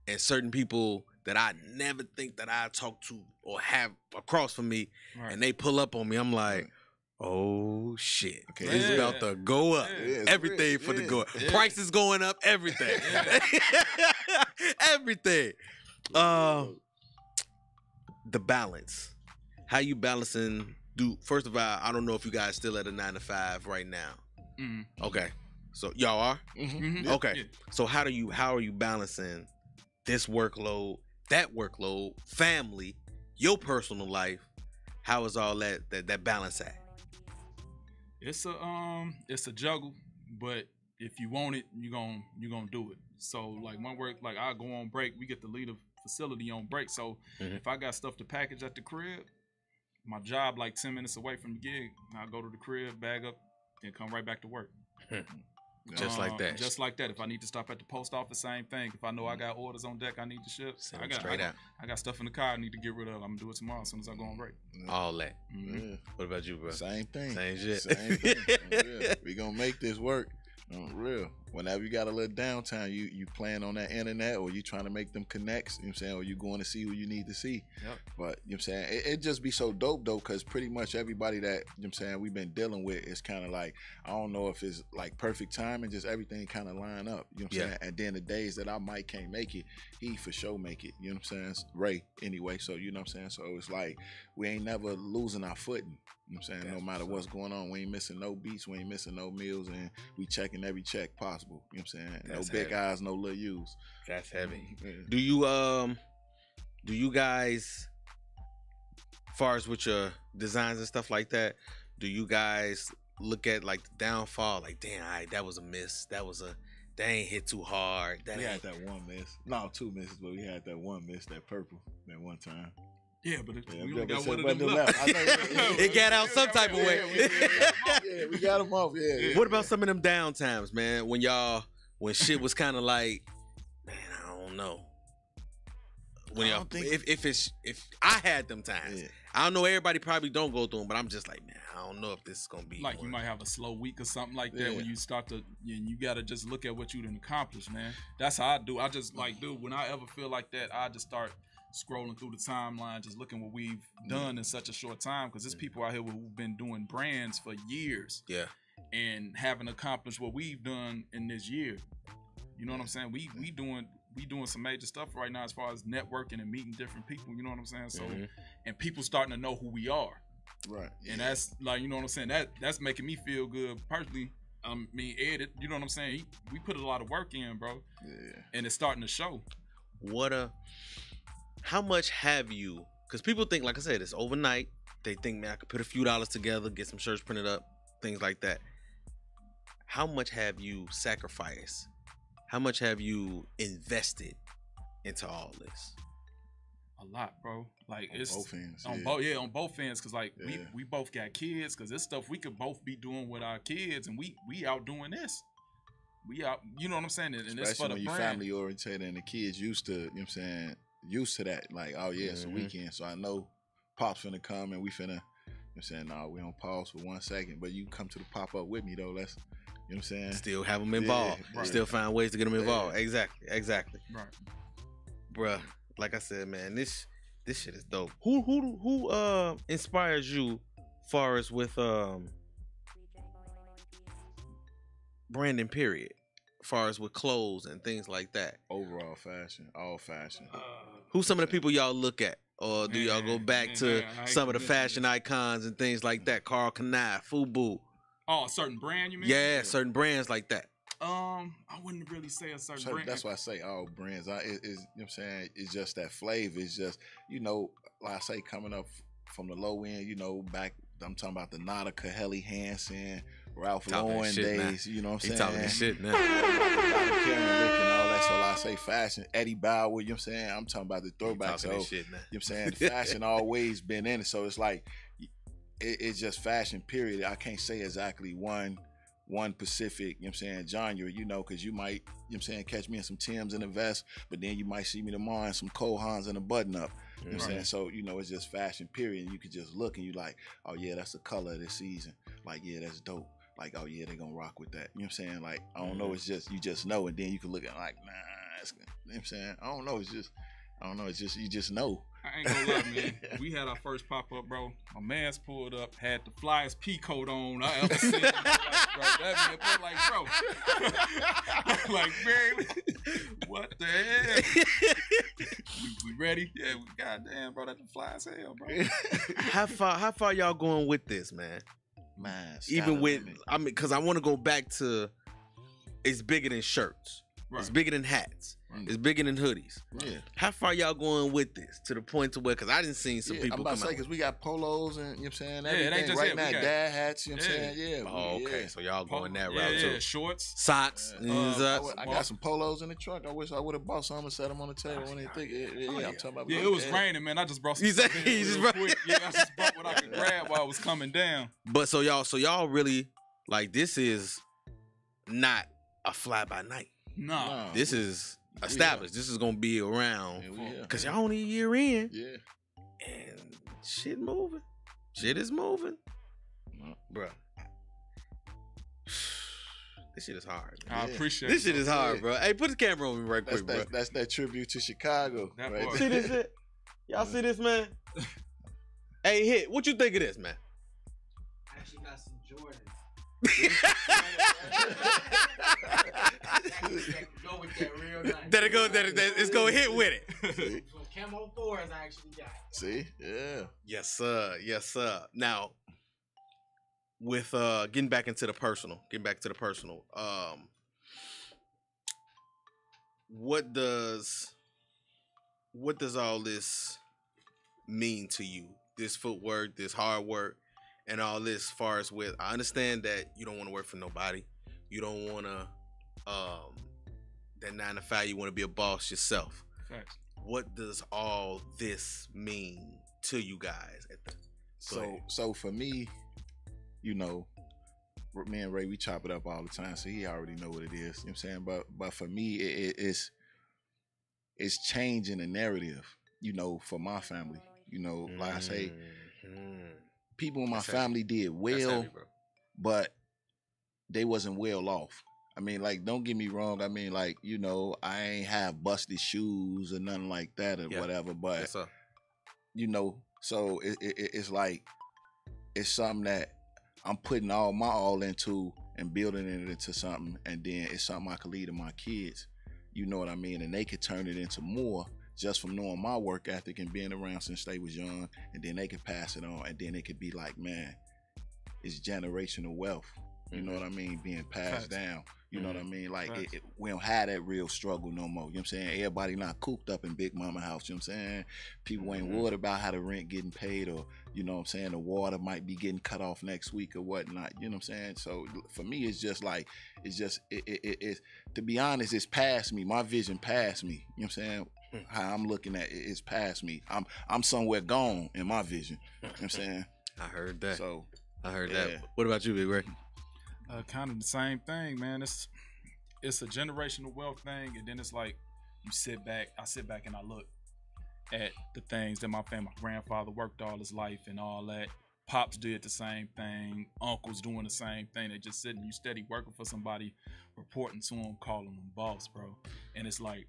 and certain people that I never think that I talk to or have across from me, and they pull up on me, I'm like, oh shit, Okay. it's about to go up. Yeah, Everything for the go up. Prices going up, everything. Everything. The balance. How you balancing? First of all, I don't know if you guys still at a 9-to-5 right now. Mm-hmm. Okay, so y'all are. Mm-hmm. Okay, so how are you balancing this workload that workload, family, your personal life, how is all that balance at? It's a juggle, but if you want it, you gonna do it. So like my work, like I go on break, we get to leave the facility on break. So if I got stuff to package at the crib, my job like 10 minutes away from the gig, I go to the crib, bag up, then come right back to work. Just like that. Just like that. If I need to stop at the post office, same thing. If I know I got orders on deck I need to ship, I got stuff in the car I need to get rid of. I'm gonna do it tomorrow as soon as I go on break. All that. What about you, bro? Same thing. Same shit. Same thing. We gonna make this work. Real. Whenever you got a little downtime, you playing on that internet or you trying to make them connects, you know what I'm saying, or you going to see who you need to see. Yep. But you know what I'm saying, it just be so dope though, because pretty much everybody that, you know what I'm saying, we've been dealing with is kind of like, I don't know if it's like perfect time and just everything kind of line up, you know what I'm saying. And then the days that I might can't make it, he for sure make it, you know what I'm saying, Ray anyway. So you know what I'm saying, so it's like we ain't never losing our footing. You know what I'm saying? No matter what's going on, we ain't missing no beats, we ain't missing no meals, and we checking every check possible. You know what I'm saying? That's no big heavy. eyes, no little U's. That's heavy. Yeah. Do you guys, far as with your designs and stuff like that, do you guys look at like the downfall, like damn, that was a miss, that ain't hit too hard. We had that one miss. No, two misses, but we had that one miss, that purple, that one time. Yeah, but we only Yeah, got one of them left. I know, It got out some type of way. Yeah, we got them off. Yeah. What about some of them down times, man? When shit was kind of like, man, I don't know. When y'all, if I had them times, I don't know. Everybody probably don't go through them, but I'm just like, man, I don't know if this is gonna be like one. You might have a slow week or something like that when you start to, you gotta just look at what you done accomplished, man. That's how I do. I just like, dude, when I ever feel like that, I just start scrolling through the timeline, just looking what we've done in such a short time. Because there's people out here who've been doing brands for years, and haven't accomplished what we've done in this year. You know what I'm saying? We doing some major stuff right now as far as networking and meeting different people. You know what I'm saying? So, and people starting to know who we are. Right. And that's like, you know what I'm saying? That's making me feel good personally. I mean, Ed, you know what I'm saying? We put a lot of work in, bro. Yeah. And it's starting to show. How much have you, because people think, like I said, it's overnight. They think, man, I could put a few dollars together, get some shirts printed up, things like that. How much have you sacrificed? How much have you invested into all this? A lot, bro. Like on it's both ends, on both ends, because like we both got kids, because it's stuff we could both be doing with our kids, and we out doing this. We out, you know what I'm saying? And especially it's for the when you're brand. family oriented and the kids used to, you know what I'm saying, used to that. Like, oh yeah, it's a weekend, so I know Pop's finna come and we finna, you know what I'm saying, no, we on pause for 1 second, but you come to the pop up with me though. Let's, you know what I'm saying? Still have them involved. Right. Still find ways to get them involved. Exactly. Right. Bruh, like I said, man, this shit is dope. Who inspires you far as with branding, period? Far as with clothes and things like that. Overall fashion, all fashion. Who's some of the people y'all look at? Or do y'all go back to some of the fashion icons and things like that? Karl Kani, FUBU. Oh, a certain brand, you mean? Yeah, certain brands like that. I wouldn't really say a certain brand. That's why I say all brands. You know what I'm saying? It's just that flavor. It's just, you know, like I say, coming up from the low end, you know, back, I'm talking about the Nautica, Helly Hansen, Ralph Lauren days, you know what I'm saying? He talking this shit now. And all that. So like I say fashion, Eddie Bauer, you know what I'm saying? I'm talking about the throwback. So, this shit now. You know what I'm saying? The fashion always been in it. So it's like, it's just fashion, period. I can't say exactly one specific, you know what I'm saying, genre, you know, because you might, you know what I'm saying, catch me in some Timbs and a vest, but then you might see me tomorrow in some Cole Haans and a button up. You know what I'm saying? So, you know, it's just fashion, period. And you could just look and you like, oh yeah, that's the color of this season. Like, yeah, that's dope. Like, oh yeah, they gonna rock with that. You know what I'm saying? Like, I don't know, it's just, you just know, and then you can look at it like, nah, it's good. You know what I'm saying? I don't know, it's just, you just know. I ain't gonna lie, man. We had our first pop-up, bro. My man's pulled up, had the flyest pea coat on I ever seen. Like, bro, that man put like, bro. Like, man, what the hell? we ready? Yeah, goddamn, bro, that's the fly as hell, bro. How far y'all going with this, man? Man, even with, I mean, because I want to go back to, it's bigger than shirts. Right. It's bigger than hats. It's bigger than hoodies. Yeah. How far y'all going with this? To the point to where, because I didn't see some people I'm about come to say, out. because we got polos and, you know what I'm saying? Yeah, it ain't Everything just right it. now, We got- dad hats, you know what I'm saying? Yeah. Oh, okay. Yeah. So y'all going that yeah, route yeah, too. shorts. Socks. I got some polos in the truck. I wish I would have bought some and set them on the table when they think. Yeah, I'm talking about. Yeah, it was raining, man. I just brought some You said- stuff in you real just brought- quick. Yeah, I just brought what I could grab while I was coming down. But so y'all really like this is not a fly by night. Nah. This is established. This is gonna be around Yeah, we here. because y'all only a year in Yeah. and shit moving. Shit is moving, bruh. This shit is hard. Man. I Yeah. appreciate This shit it. is hard, bro. Hey, put the camera on me right quick, bro. That's that tribute to Chicago. That right part. See this shit? Y'all see this, man? Hey, Hit, what you think of this, man? I actually got some Jordans. Go with that real nice. It's gonna hit with it. Some camo 4s I actually got. See? Yeah. Yes, sir. Yes, sir. Now, with getting back to the personal, what does all this mean to you? This footwork, this hard work, and all this. As far as with, I understand that you don't want to work for nobody. You don't want to that 9 to 5. You want to be a boss yourself. Facts. What does all this mean to you guys? So for me, you know, me and Ray, we chop it up all the time, so he already know what it is. You know what I'm saying? But for me, it's changing the narrative, you know, for my family. You know, like I say, people in my That's family did That's well, heavy, bro. but they wasn't well off. I mean, like, don't get me wrong. I mean, like, you know, I ain't have busted shoes or nothing like that or Yeah. whatever, but Yes, sir. you know, so it's like, it's something that I'm putting all my all into and building it into something, and then it's something I can lead to my kids. You know what I mean? And they could turn it into more just from knowing my work ethic and being around since they was young, and then they could pass it on, and then it could be like, man, it's generational wealth. You know what I mean? Being passed down. You know what I mean? Like, we don't have that real struggle no more. You know what I'm saying? Everybody not cooped up in Big Mama house. You know what I'm saying? People ain't worried about how the rent getting paid, or, you know what I'm saying, the water might be getting cut off next week or whatnot. You know what I'm saying? So for me, it's just like, it's to be honest, it's past me. My vision past me. You know what I'm saying? How I'm looking at it is past me. I'm somewhere gone in my vision. You know what I'm saying? I heard that. So I heard yeah. that. What about you, Big Ray? Kind of the same thing, man. It's a generational wealth thing, and then it's like I sit back and I look at the things that my grandfather worked all his life and all that. Pops did the same thing. Uncles doing the same thing. They just sitting, you steady working for somebody, reporting to them, calling them boss, bro. And it's like,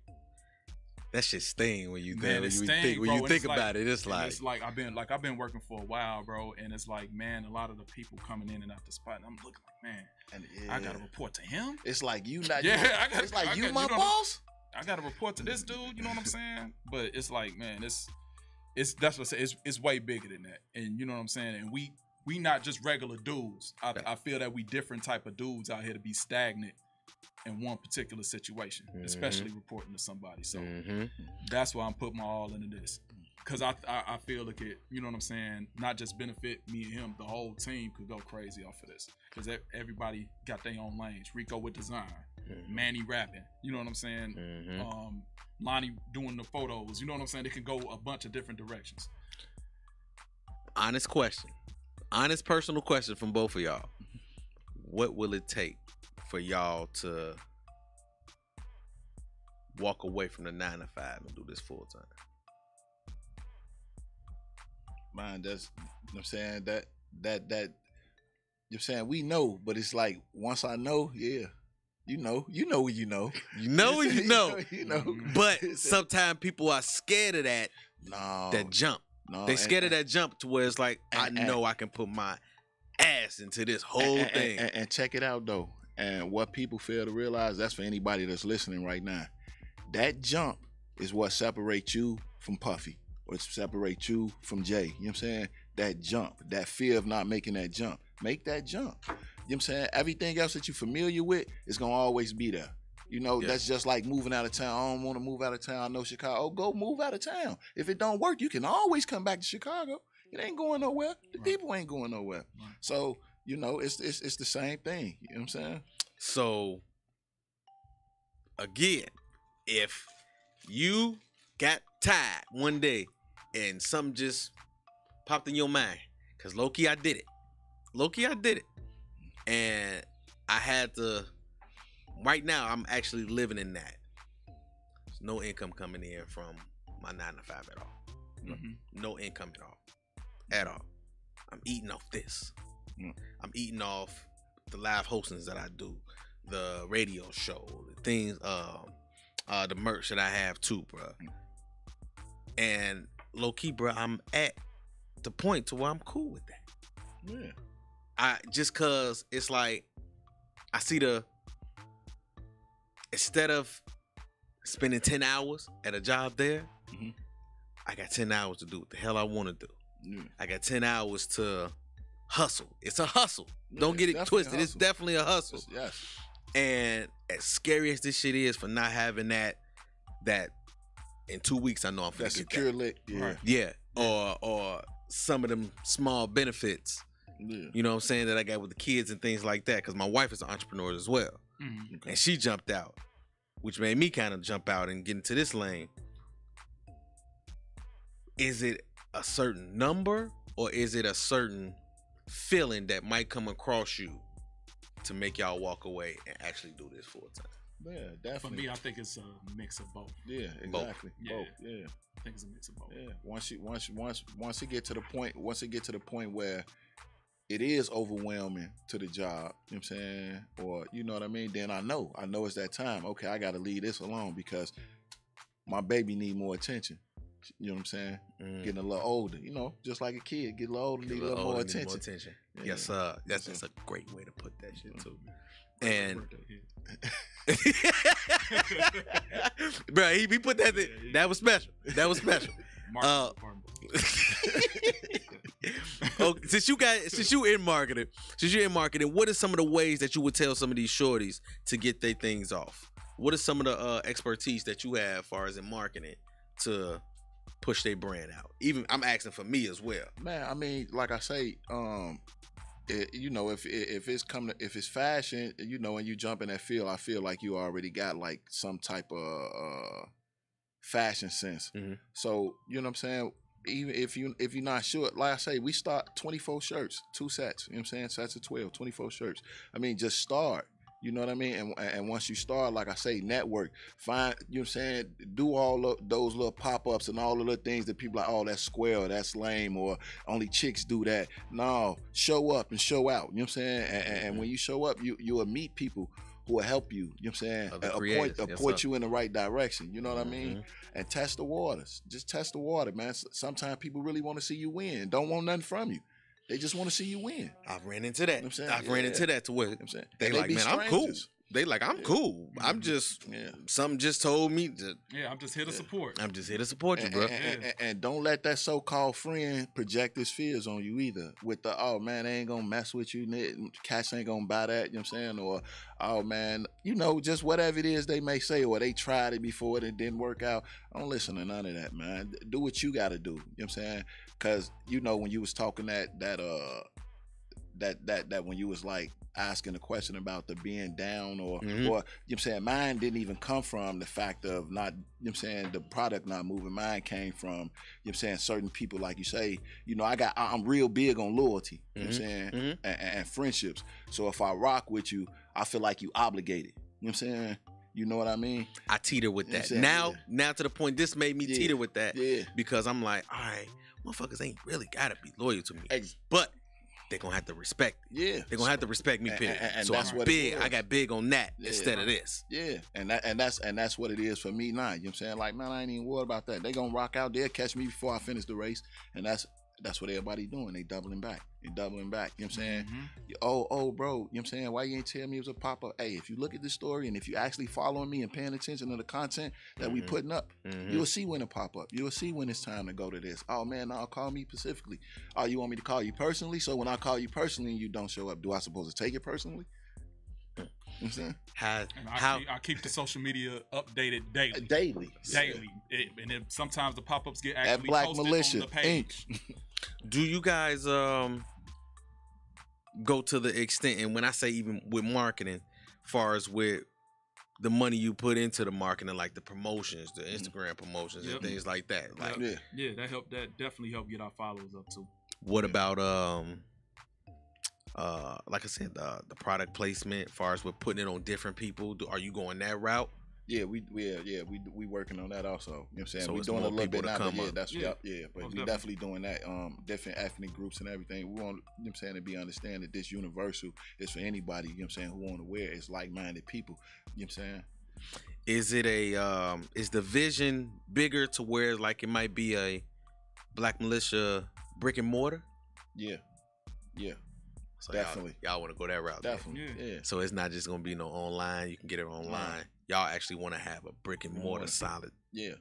That shit sting when you man, think, when you think about it. It's like I've been working for a while, bro, and it's like, man, a lot of the people coming in and out the spot, and I'm looking like, man, and I gotta report to him. It's like you not. Yeah, it's like you my boss. I gotta report to this dude. You know what I'm saying? But it's like, man, it's that's what I say. It's way bigger than that, and you know what I'm saying. And we not just regular dudes. I feel that we different type of dudes out here to be stagnant in one particular situation, especially reporting to somebody. So that's why I'm putting my all into this, because I feel like it, you know what I'm saying, not just benefit me and him, the whole team could go crazy off of this, because everybody got their own lanes. Rico with design, Manny rapping, you know what I'm saying, Lonnie doing the photos, you know what I'm saying. It can go a bunch of different directions. Honest question, honest personal question from both of y'all. What will it take for y'all to walk away from the 9 to 5 and do this full time? Man, that's, you know what I'm saying, that you know what I'm saying, we know, but it's like, once I know, yeah, you know what you know. You know what you know. You know. But sometimes people are scared of that jump. No, They scared of that jump to where it's like, I know I can put my ass into this whole thing. And check it out though. And what people fail to realize, that's for anybody that's listening right now. That jump is what separates you from Puffy, or separates you from Jay. You know what I'm saying? That jump, that fear of not making that jump. Make that jump. You know what I'm saying? Everything else that you're familiar with is gonna always be there. You know, Yeah. that's just like moving out of town. I don't want to move out of town. I know Chicago. Oh, go move out of town. If it don't work, you can always come back to Chicago. It ain't going nowhere. The Right. people ain't going nowhere. Right. So, you know, it's the same thing. You know what I'm saying? So again, if you got tired one day and something just popped in your mind, because low-key I did it. Low-key I did it. And I had to, right now I'm actually living in that. There's no income coming in from my 9 to 5 at all. Mhm. No income at all. At all. I'm eating off this. Mm. I'm eating off the live hostings that I do, the radio show, the things, the merch that I have too, bro. And low key, bro, I'm at the point to where I'm cool with that. Yeah. I just cause it's like I see instead of spending 10 hours at a job there, Mhm. I got 10 hours to do what the hell I want to do. Yeah. I got 10 hours to hustle. It's a hustle. Yeah, Don't get it definitely a twisted. It's hustle. definitely a hustle. Yes. And as scary as this shit is for not having that in 2 weeks I know I'm finna That get secure that. lick. Yeah. Right. Yeah. Or some of them small benefits, Yeah. you know what I'm saying, that I got with the kids and things like that. Cause my wife is an entrepreneur as well. Mhm. Okay. And she jumped out, which made me kind of jump out and get into this lane. Is it a certain number or is it a certain feeling that might come across you to make y'all walk away and actually do this full time? Yeah, For definitely. me, I think it's a mix of both. Yeah, Both. exactly. Yeah. Both. Yeah. I think it's a mix of both. Yeah. Once it get to the point, where it is overwhelming to the job, you know what I'm saying? Or you know what I mean? Then I know it's that time. Okay, I gotta leave this alone because my baby need more attention. You know what I'm saying? Mm. Getting a little older, you know, just like a kid, get a little older, Get need a a little more older, need attention. Yeah. Yes, sir. That's Yes, a great way to put that shit too. Right, And right there, bro, he put that. That was special. That was special. Marketing department. Okay, since you're in marketing, what are some of the ways that you would tell some of these shorties to get their things off? What are some of the expertise that you have, as far as in marketing, to push their brand out? Even I'm asking for me as well. Man, I mean, like I say, you know, if it's fashion, you know, and you jump in that field, I feel like you already got like some type of fashion sense. Mhm. So you know what I'm saying. Even if you're not sure, like I say, we start 24 shirts, 2 sets. You know what I'm saying? Sets of 12, 24 shirts. I mean, just start. You know what I mean? And once you start, like I say, network, find, you know what I'm saying, do all those little pop-ups and all the little things that people are like, oh, that's square, or that's lame, or only chicks do that. No, show up and show out. You know what I'm saying? And when you show up, you will meet people who will help you. You know what I'm saying? Other creators, yes, Point sir. you in the right direction. You know what I mean? Mhm. And test the waters. Just test the water, man. Sometimes people really want to see you win. Don't want nothing from you. They just want to see you win. You know I've ran into that. I'm saying? I've ran Yeah. into that to where what I'm saying? they And like, be man, I'm cool. strangers. They like, I'm Yeah. cool. I'm just Yeah. something just told me that Yeah, I'm just here to support. I'm just here to support you, And, bro. and don't let that so-called friend project his fears on you either. With the, oh man, they ain't gonna mess with you. Cash ain't gonna buy that. You know what I'm saying? Or, oh man, you know, just whatever it is they may say, or they tried it before and it didn't work out. Don't listen to none of that, man. Do what you gotta do. You know what I'm saying? Cause you know when you was talking that when you was like asking a question about the being down or Mhm. or you know what I'm saying, mine didn't even come from the fact of not, you know what I'm saying, the product not moving. Mine came from, you know what I'm saying, certain people, like you say, you know, I'm real big on loyalty, you know what I'm saying, Mhm. and friendships. So if I rock with you, I feel like you obligated. You know what I'm saying? You know what I mean? I teeter with You know that. what I'm saying? Now to the point, this made me Yeah. teeter with that Yeah. because I'm like, all right, motherfuckers ain't really gotta be loyal to me, Ex- but they gonna have to respect. Yeah. They gonna have to respect me, And- period. and So that's I'm what it big. was. I got big on that Yeah. instead of this. Yeah, and that's what it is for me now. You know what I'm saying? Like, man, I ain't even worried about that. They gonna rock out there, catch me before I finish the race, and that's what everybody doing. They doubling back. You know what I'm saying? Mhm. Oh, bro, you know what I'm saying? Why you ain't tell me it was a pop-up? Hey, if you look at this story and if you actually following me and paying attention to the content that we Mhm. putting up, Mhm. you'll see when it pop up. You'll see when it's time to go to this. Oh man, no, call me specifically. Oh, you want me to call you personally? So when I call you personally and you don't show up, do I supposed to take it personally? You know what I'm saying? And How I keep the social media updated daily. Daily. And then sometimes the pop-ups get At actually Black posted Militia on the page. Inc. do you guys go to the extent, and when I say even with marketing, far as with the money you put into the marketing, like the promotions, the Instagram promotions Yep. and things like that. Like, Yeah. Yeah, that definitely helped get our followers up too. what about like I said, the product placement, far as with putting it on different people? Are you going that route? Yeah, we working on that also. You know what I'm saying? So we it's doing a more little people bit to now, come but yeah, up. that's Yeah. but Most we definitely doing that. Different ethnic groups and everything. We want, you know what I'm saying, to be understand that this universal is for anybody, you know what I'm saying, who want to wear it. It's like-minded people. You know what I'm saying? Is it a is the vision bigger to where like it might be a Black Militia brick and mortar? Yeah. Yeah. So Definitely. y'all want to go that route. then. Definitely. Yeah. Yeah. So it's not just gonna be no online. You can get it online. Y'all actually want to have a brick and mortar solid. Yeah.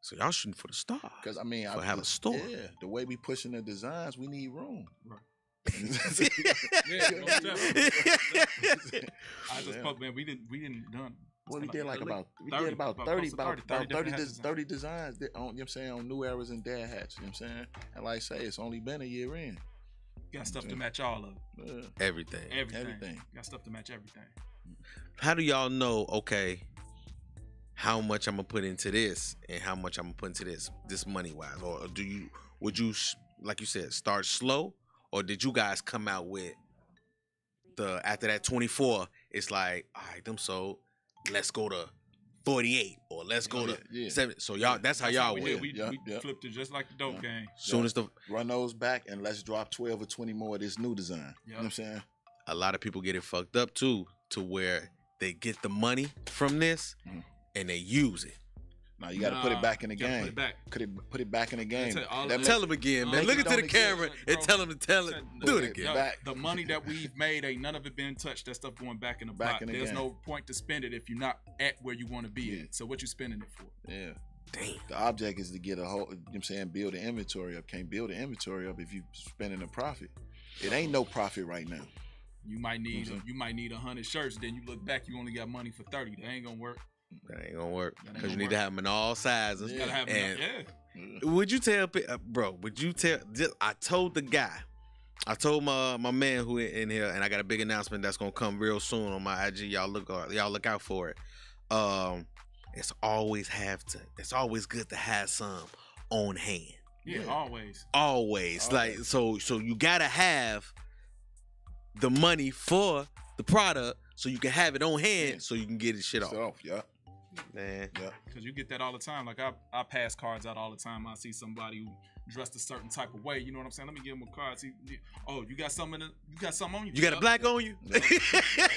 So y'all shooting for the stars. Because I mean, For have a store. Yeah, the way we pushing the designs, we need room. Right. yeah, most definitely. I just Yeah. spoke, man. We didn't done. Well, we did like about 30, 30 close to 30 different hats 30 designs that on, you know what I'm saying, on New Eras and Dad hats, you know what I'm saying? And like I say, it's only been a year in. Got stuff to match all of it. Yeah. Everything. Everything. Got stuff to match everything. How do y'all know? Okay, how much I'm gonna put into this and how much I'm gonna put into this money wise, or would you like you said start slow, or did you guys come out with the after that 24? It's like, all right, them sold. Let's go to 48 or let's go to Yeah. 7. So y'all, that's how y'all we went. did. We flipped it just like the dope game. Soon as Run those back and let's drop 12 or 20 more of this new design. You know what I'm saying? a lot of people get it fucked up too, to where they get the money from this and they use it. Now you got to put it back in the game. Put it back. Put it back in the game. Tell them again, man. Look into the camera and tell them to tell it. Do it again. Back. The money that we've made ain't none of it been touched. That stuff going back in the Back pot. in the There's game. no point to spend it if you're not at where you want to be Yeah. at. So what you spending it for? Yeah. Damn. The object is to get a whole, you know what I'm saying, build the inventory up. Can't build the inventory up if you spending a profit. It ain't no profit right now. You might need 100 shirts. Then you look back, you only got money for 30. That ain't gonna work. That ain't gonna work That ain't because gonna you need work. to have them in all sizes. You gotta have And yeah. would you tell, bro? Would you tell? I told the guy. I told my man who in here, and I got a big announcement that's gonna come real soon on my IG. Y'all look out for it. It's always good to have some on hand. Yeah, Yeah. always. Always. Like so you gotta have the money for the product so you can have it on hand so you can get his shit off. So, yeah. Man. Yeah. Because you get that all the time. Like I pass cards out all the time. I see somebody who dressed a certain type of way. You know what I'm saying? Let me give him a card. See, oh, you got something on you? You got a black on you?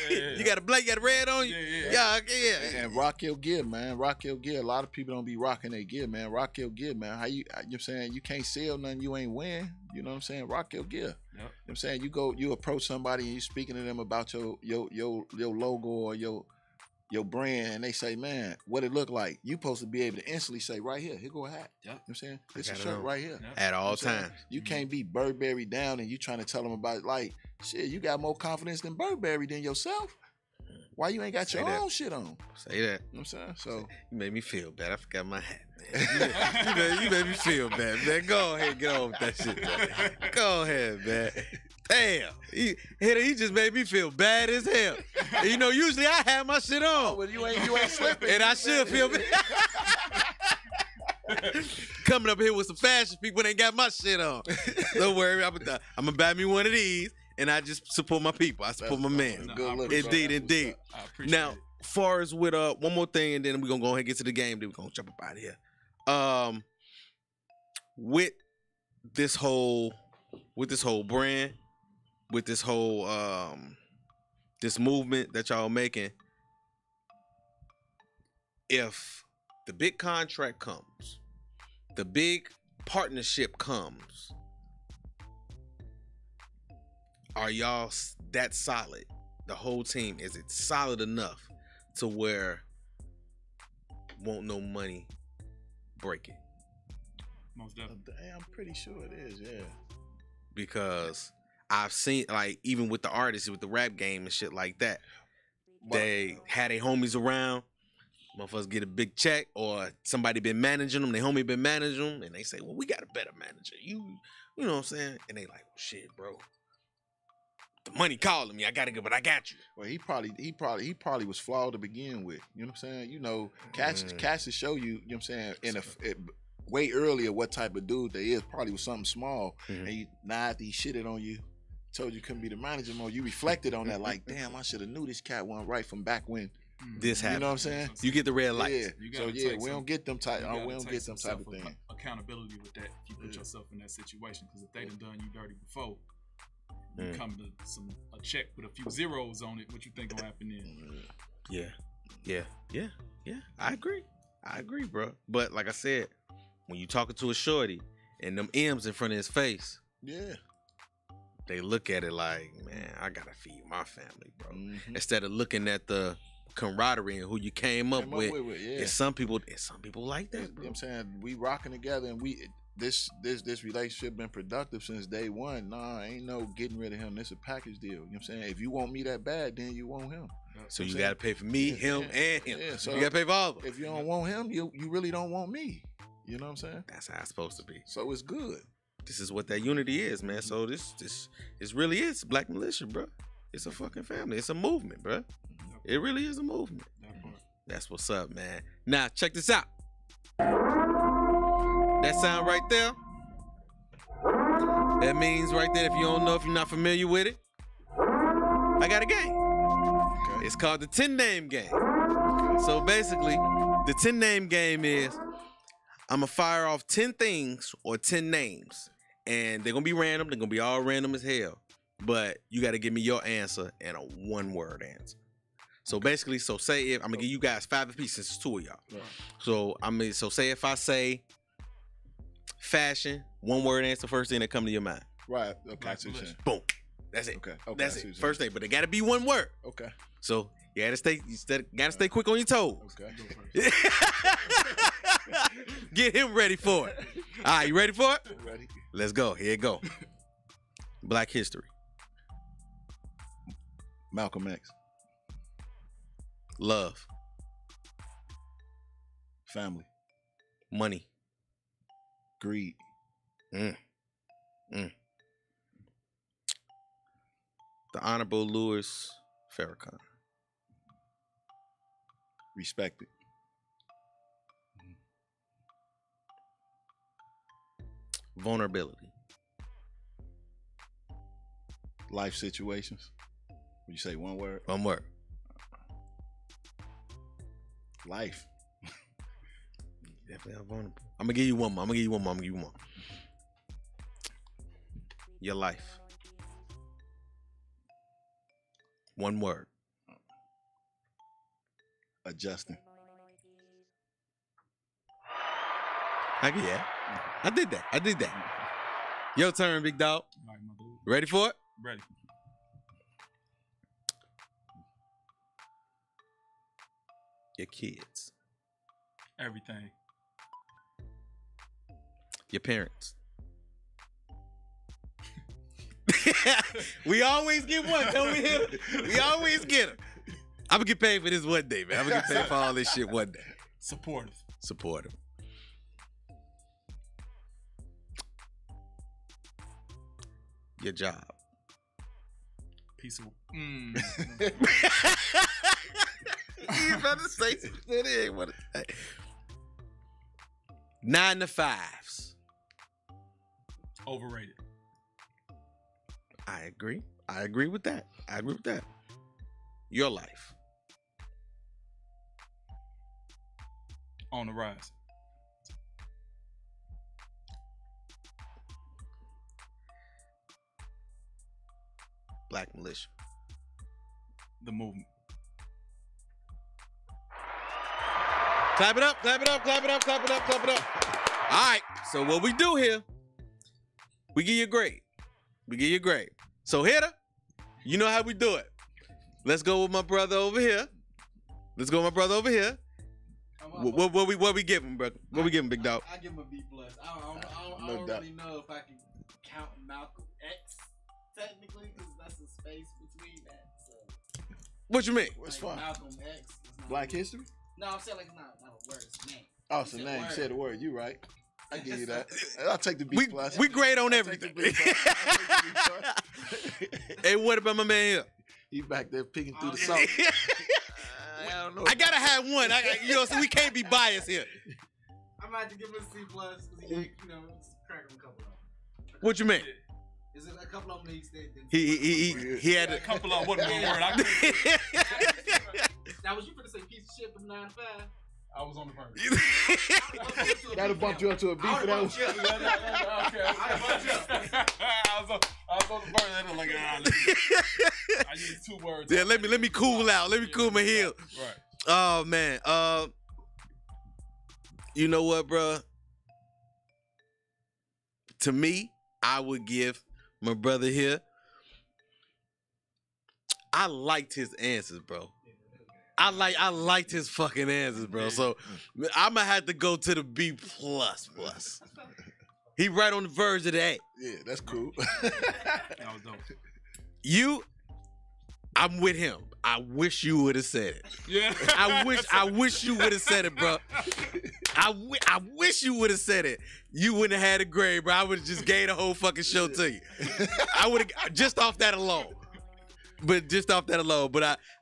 You got a black, you got a red on you? Yeah. Yeah. And rock your gear, man. Rock your gear. A lot of people don't be rocking their gear, man. Rock your gear, man. You know what I'm saying? You can't sell nothing you ain't win. You know what I'm saying? Rock your gear. Yep. You know what I'm saying? You approach somebody and you speaking to them about your logo or your brand, and they say, man, what it look like? You supposed to be able to instantly say, right here go a hat. Yep. You know what I'm saying? It's a gotta shirt know. right here. Yep. At all You know what I'm saying? times. You can't be Burberry down and you trying to tell them about, like, shit, you got more confidence than Burberry than yourself. Why you ain't got your Say that. own shit on? You know Say that. what I'm saying? So, You made me feel bad. I forgot my hat, man. you made me feel bad, man. Go ahead and get on with that shit, man. Go ahead, man. Damn. He just made me feel bad as hell. And, you know, usually I have my shit on. well, you ain't slipping. And I should feel bad. Coming up here with some fashion people that ain't got my shit on. Don't worry. I'm going to buy me one of these, and I just support my people. I support my man. Good look, Indeed, bro. indeed. I appreciate Now, it. far as with one more thing, and then we're gonna go ahead and get to the game. Then we're gonna jump up out of here. With this whole brand, with this whole this movement that y'all making, if the big contract comes, the big partnership comes, are y'all that solid? The whole team, is it solid enough to where won't no money break it? Most definitely. I'm pretty sure it is, yeah. Because I've seen, like, even with the artists, with the rap game and shit like that, They had their homies around. Motherfuckers get a big check, or somebody been managing them. Their homie been managing them, and they say, "Well, we got a better manager. You know what I'm saying?" And they like, well, "Shit, bro. The money calling me. I gotta go, but I got you." Well, he probably was flawed to begin with. You know what I'm saying? You know, Cash to show you. You know what I'm saying? Way earlier, what type of dude they is. Probably was something small, and he shitted on you. Told you couldn't be the manager more. You reflected on that, like, damn, I should have knew this cat wasn't right from back when this happened. You know what I'm saying? You get the red lights. Yeah. So we don't get them type. We don't get them type of thing. Accountability with that. If you put yourself in that situation, because if they done you dirty before, you come to a check with a few zeros on it. What you think gonna happen then? Yeah. I agree, bro. But like I said, when you talking to a shorty and them M's in front of his face, they look at it like, man, I gotta feed my family, bro. Instead of looking at the camaraderie and who you came up with. And some people like that, bro. You know what I'm saying? We rocking together, and this relationship been productive since day one. Nah, ain't no getting rid of him. This a package deal. You know what I'm saying? If you want me that bad, then you want him. So you gotta pay for me, him, and him. Yeah, so you gotta pay for all of them. If you don't want him, you really don't want me. You know what I'm saying? That's how it's supposed to be. So it's good. This is what that unity is, man. So this really is Black Militia, bro. It's a fucking family. It's a movement, bro. It really is a movement. That's what's up, man. Now check this out. That sound right there. That means right there, if you don't know, if you're not familiar with it, I got a game. Okay. It's called the 10-name game. So basically, the 10-name game is I'm going to fire off 10 things or 10 names. And they're going to be random. They're going to be all random as hell. But you got to give me your answer and a one-word answer. So basically, say if I'm going to give you guys 5 apiece, since it's 2 of y'all. Yeah. So say if I say fashion, one-word answer, first thing that come to your mind. Right. Okay. Boom. That's it. Okay. That's it. First thing, but it got to be one word. Okay. So you got to stay quick on your toes. Okay. Get him ready for it. All right, you ready for it? Ready. Let's go. Here it go. Black history. Malcolm X. Love. Family. Money. Greed. The Honorable Louis Farrakhan. Respected. Vulnerability. Life situations. Would you say one word? One word. Life. Definitely vulnerable. I'm gonna give you one more. Your life. One word. Adjusting. I did that. Your turn, big dog. All right, my dude. Ready for it? Ready. Your kids. Everything. Your parents. We always get one, don't we? We always get them. I'm gonna get paid for this one day, man. I'm gonna get paid for all this shit one day. Supportive. Your job. Piece of. He's about to say something. He ain't want to say. 9 to 5s. Overrated. I agree with that. Your life. On the rise. Black Militia. The movement. Clap it up. All right, so what we do here, we give you a grade. So hitter, you know how we do it. Let's go with my brother over here. What we give him, brother? What we give him, big dog? I give him a B+. I don't really know if I can count Malcolm X technically, because that's a space between that. So What you mean? What's fun? Malcolm X. Black History? No, I'm saying like not a word. It's a name. Oh, it's a name. You said the word. You right. I give you that. I'll take the B plus. We great on I'll take everything. the B plus. I'll take the B plus. Hey, what about my man here? He back there picking through the salt. I don't know. I gotta have one. You know, so we can't be biased here. I might have to give him a C plus because he, crack him a couple of them. What you mean? Is it a couple of them He had A couple of what word? Now was you finna say piece of shit from 9 to 5? I was on the verge. That'll bump you up to a B for that one. I was on the verge. I was like, I use 2 words. Yeah, let me cool out. Let me cool my heel. Right. Oh man. You know what, bro? To me, I would give my brother here. I liked his answers, bro. I liked his fucking answers, bro. So I'm gonna have to go to the B plus. He right on the verge of the A. Yeah, that's cool. That was dope. I'm with him. I wish you would have said it. Yeah. I wish you would have said it, bro. I wish you would have said it. You wouldn't have had a grade, bro. I would have just gave the whole fucking show to you. I would have just off that alone. But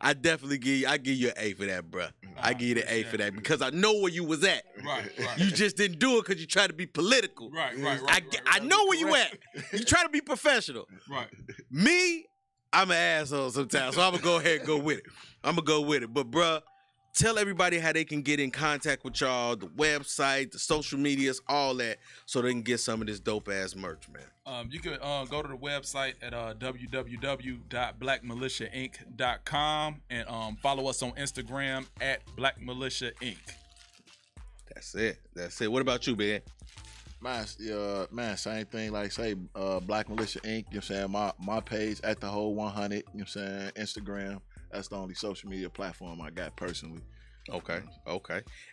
I definitely give you an A for that, bro. I give you the A for that because I know where you was at. Right. You just didn't do it because you tried to be political. Right. I know where you at. You try to be professional. Right. Me, I'm an asshole sometimes, so I'm gonna go ahead and go with it. But bruh, tell everybody how they can get in contact with y'all, the website, the social medias, all that, so they can get some of this dope ass merch, man. You can go to the website at www.blackmilitiainc.com and follow us on Instagram at Black Militia Inc. That's it. What about you, man? Man, same thing. Like say, Black Militia Inc. You know what I'm saying? My page at the whole 100. You know what I'm saying? Instagram. That's the only social media platform I got personally. Okay.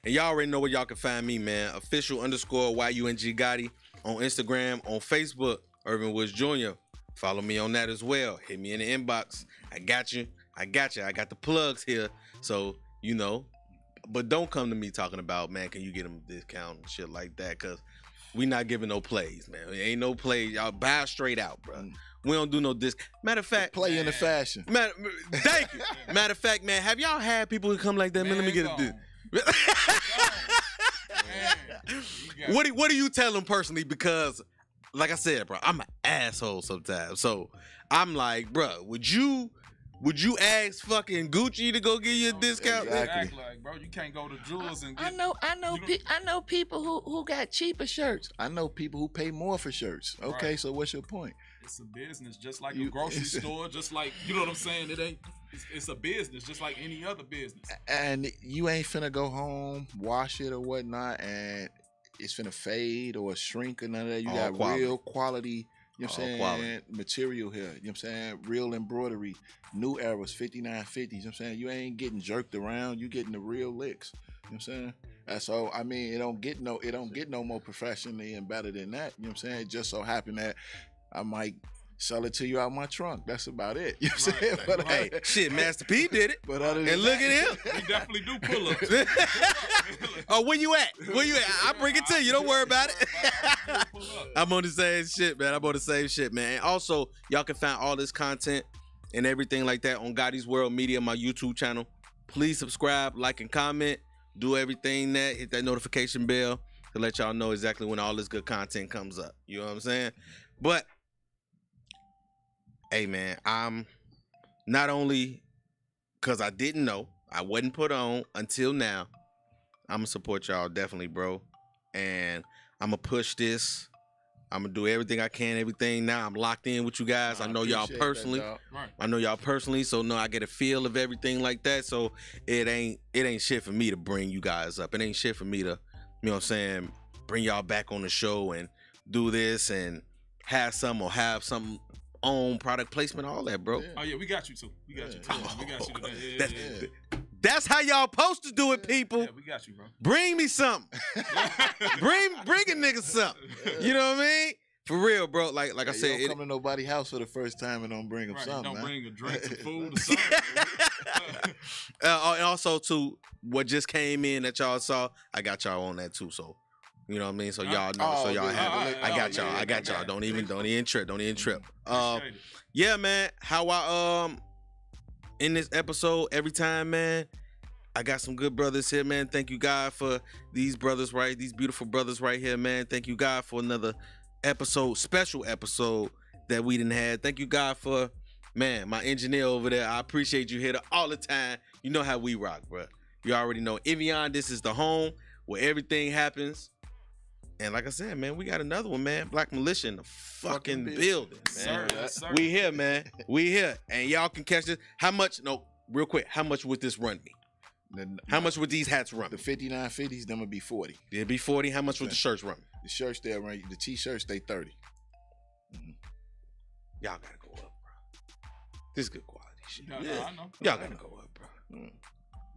And y'all already know where y'all can find me, man. Official_YUNG Gotti on Instagram, on Facebook, Irvin Woods Jr. Follow me on that as well. Hit me in the inbox. I got you. I got the plugs here. So, but don't come to me talking about, man, can you get them a discount and shit like that? Because we not giving no plays, man. There ain't no plays. Y'all buy straight out, bro. We don't do no disc. Matter of fact, play in the fashion. Thank you. Matter of fact, man, have y'all had people who come like that? Man, let me get a disc. What do you tell them personally? Because, like I said, bro, I'm an asshole sometimes. So I'm like, bro, would you ask fucking Gucci to go give you a discount? Exactly. Like, bro, you can't go to Jewels and get... I know people who got cheaper shirts. I know people who pay more for shirts. Okay, right. So what's your point? It's a business, just like a grocery store, just like, you know what I'm saying? It's a business, just like any other business. And you ain't finna go home, wash it or whatnot, and it's finna fade or shrink or none of that. You got quality. Real quality. You know what I'm saying? Quality. Material here. You know what I'm saying? Real embroidery. New Eras, 5950s. You know what I'm saying? You ain't getting jerked around. You getting the real licks. You know what I'm saying? And so, I mean, it don't get no more professionally and better than that. You know what I'm saying? It just so happened that I might sell it to you out my trunk. That's about it. You know what I'm saying? But hey, shit, Master P did it. But other than and look that, at him. We definitely do pull ups. Oh, where you at? I bring it to you. Don't worry about it. I'm on the same shit, man. And also, y'all can find all this content and everything like that on Gotti's World Media, my YouTube channel. Please subscribe, like, and comment. Do everything that. Hit that notification bell to let y'all know exactly when all this good content comes up. You know what I'm saying? But hey, man, I'm not only because I didn't know, I wasn't put on until now. I'm going to support y'all definitely, bro. And I'm going to push this. I'm going to do everything I can, everything. Now I'm locked in with you guys. I know y'all personally. So no, I get a feel of everything like that. So it ain't shit for me to bring you guys up. It ain't shit for me to, you know what I'm saying, bring y'all back on the show and do this and have some own product placement, all that, bro. Yeah. Oh yeah, we got you too. We got you today. That's how y'all supposed to do it, people. Yeah, we got you, bro. Bring me something. bring a nigga something. You know what I mean? For real, bro. Like I said, you don't come to nobody's house for the first time and don't bring them something. Don't bring a drink, some food, or something. And also too, what just came in that y'all saw, I got y'all on that too. So, you know what I mean. So y'all know. So y'all have it. I got y'all. I got y'all. Don't even trip. Don't even trip. Yeah, man. How I in this episode every time, man. I got some good brothers here, man. Thank you, God, for these brothers, right? These beautiful brothers right here, man. Thank you, God, for another episode, special episode that we didn't have. Thank you, God, for, man, my engineer over there. I appreciate you here all the time. You know how we rock, bro. You already know. Evian, this is the home where everything happens. And like I said, man, we got another one, man. Black Militia in the fucking building, man. Sir. We here, man. We here. And y'all can catch this. How much, no, real quick, how much would this run me? How much would these hats run? The 59.50s, them would be 40. It'd be 40. How much would the shirts run? The shirts they run. The t-shirts they 30. Y'all gotta go up, bro. This is good quality shit. No, I know. Y'all gotta go up, bro.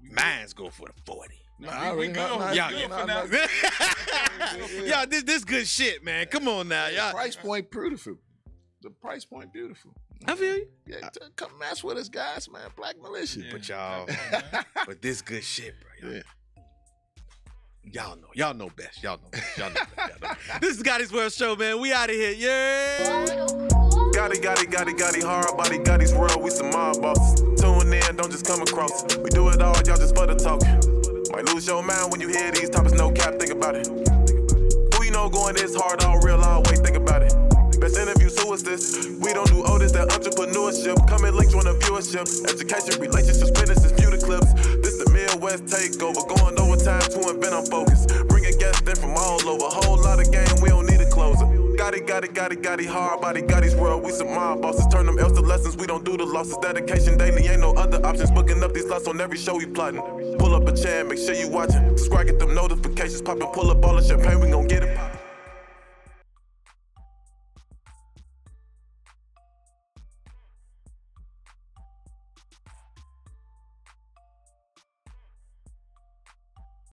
Mine's go for the 40. We good. Y'all good for now. Y'all, this good shit, man. Come on now, y'all. Price point beautiful. The price point beautiful. I feel you. Yeah, come mess with us, guys, man. Black Militia. Yeah. But y'all, but this good shit, bro. Yeah. Y'all know best. Y'all know best. Y'all know best. This is Gotti's World Show, man. We out of here. Yeah. Gotti, hard body, Gotti's world, we some mob bosses. Tune in, don't just come across. We do it all, y'all just for the talk. Might lose your mind when you hear these topics, no cap, think about it. Who you know going this hard, all real, always think about it. Best interviews, who is this? We don't do all this, that entrepreneurship. Coming links, run a viewership. Education, relationships, businesses, view the clips. This the Midwest takeover, going overtime to invent on focus. Bringing guests in from all over, whole lot of game, we don't need a closer. Gotti, hard body, Gotti's world, we some mob bosses. Turn them L's to lessons, we don't do the losses. Dedication daily, ain't no other options. Booking up these lots on every show we plotting. Pull up a chair, make sure you watching. Subscribe, get them notifications popping. Pull up all the champagne, we gon' get it.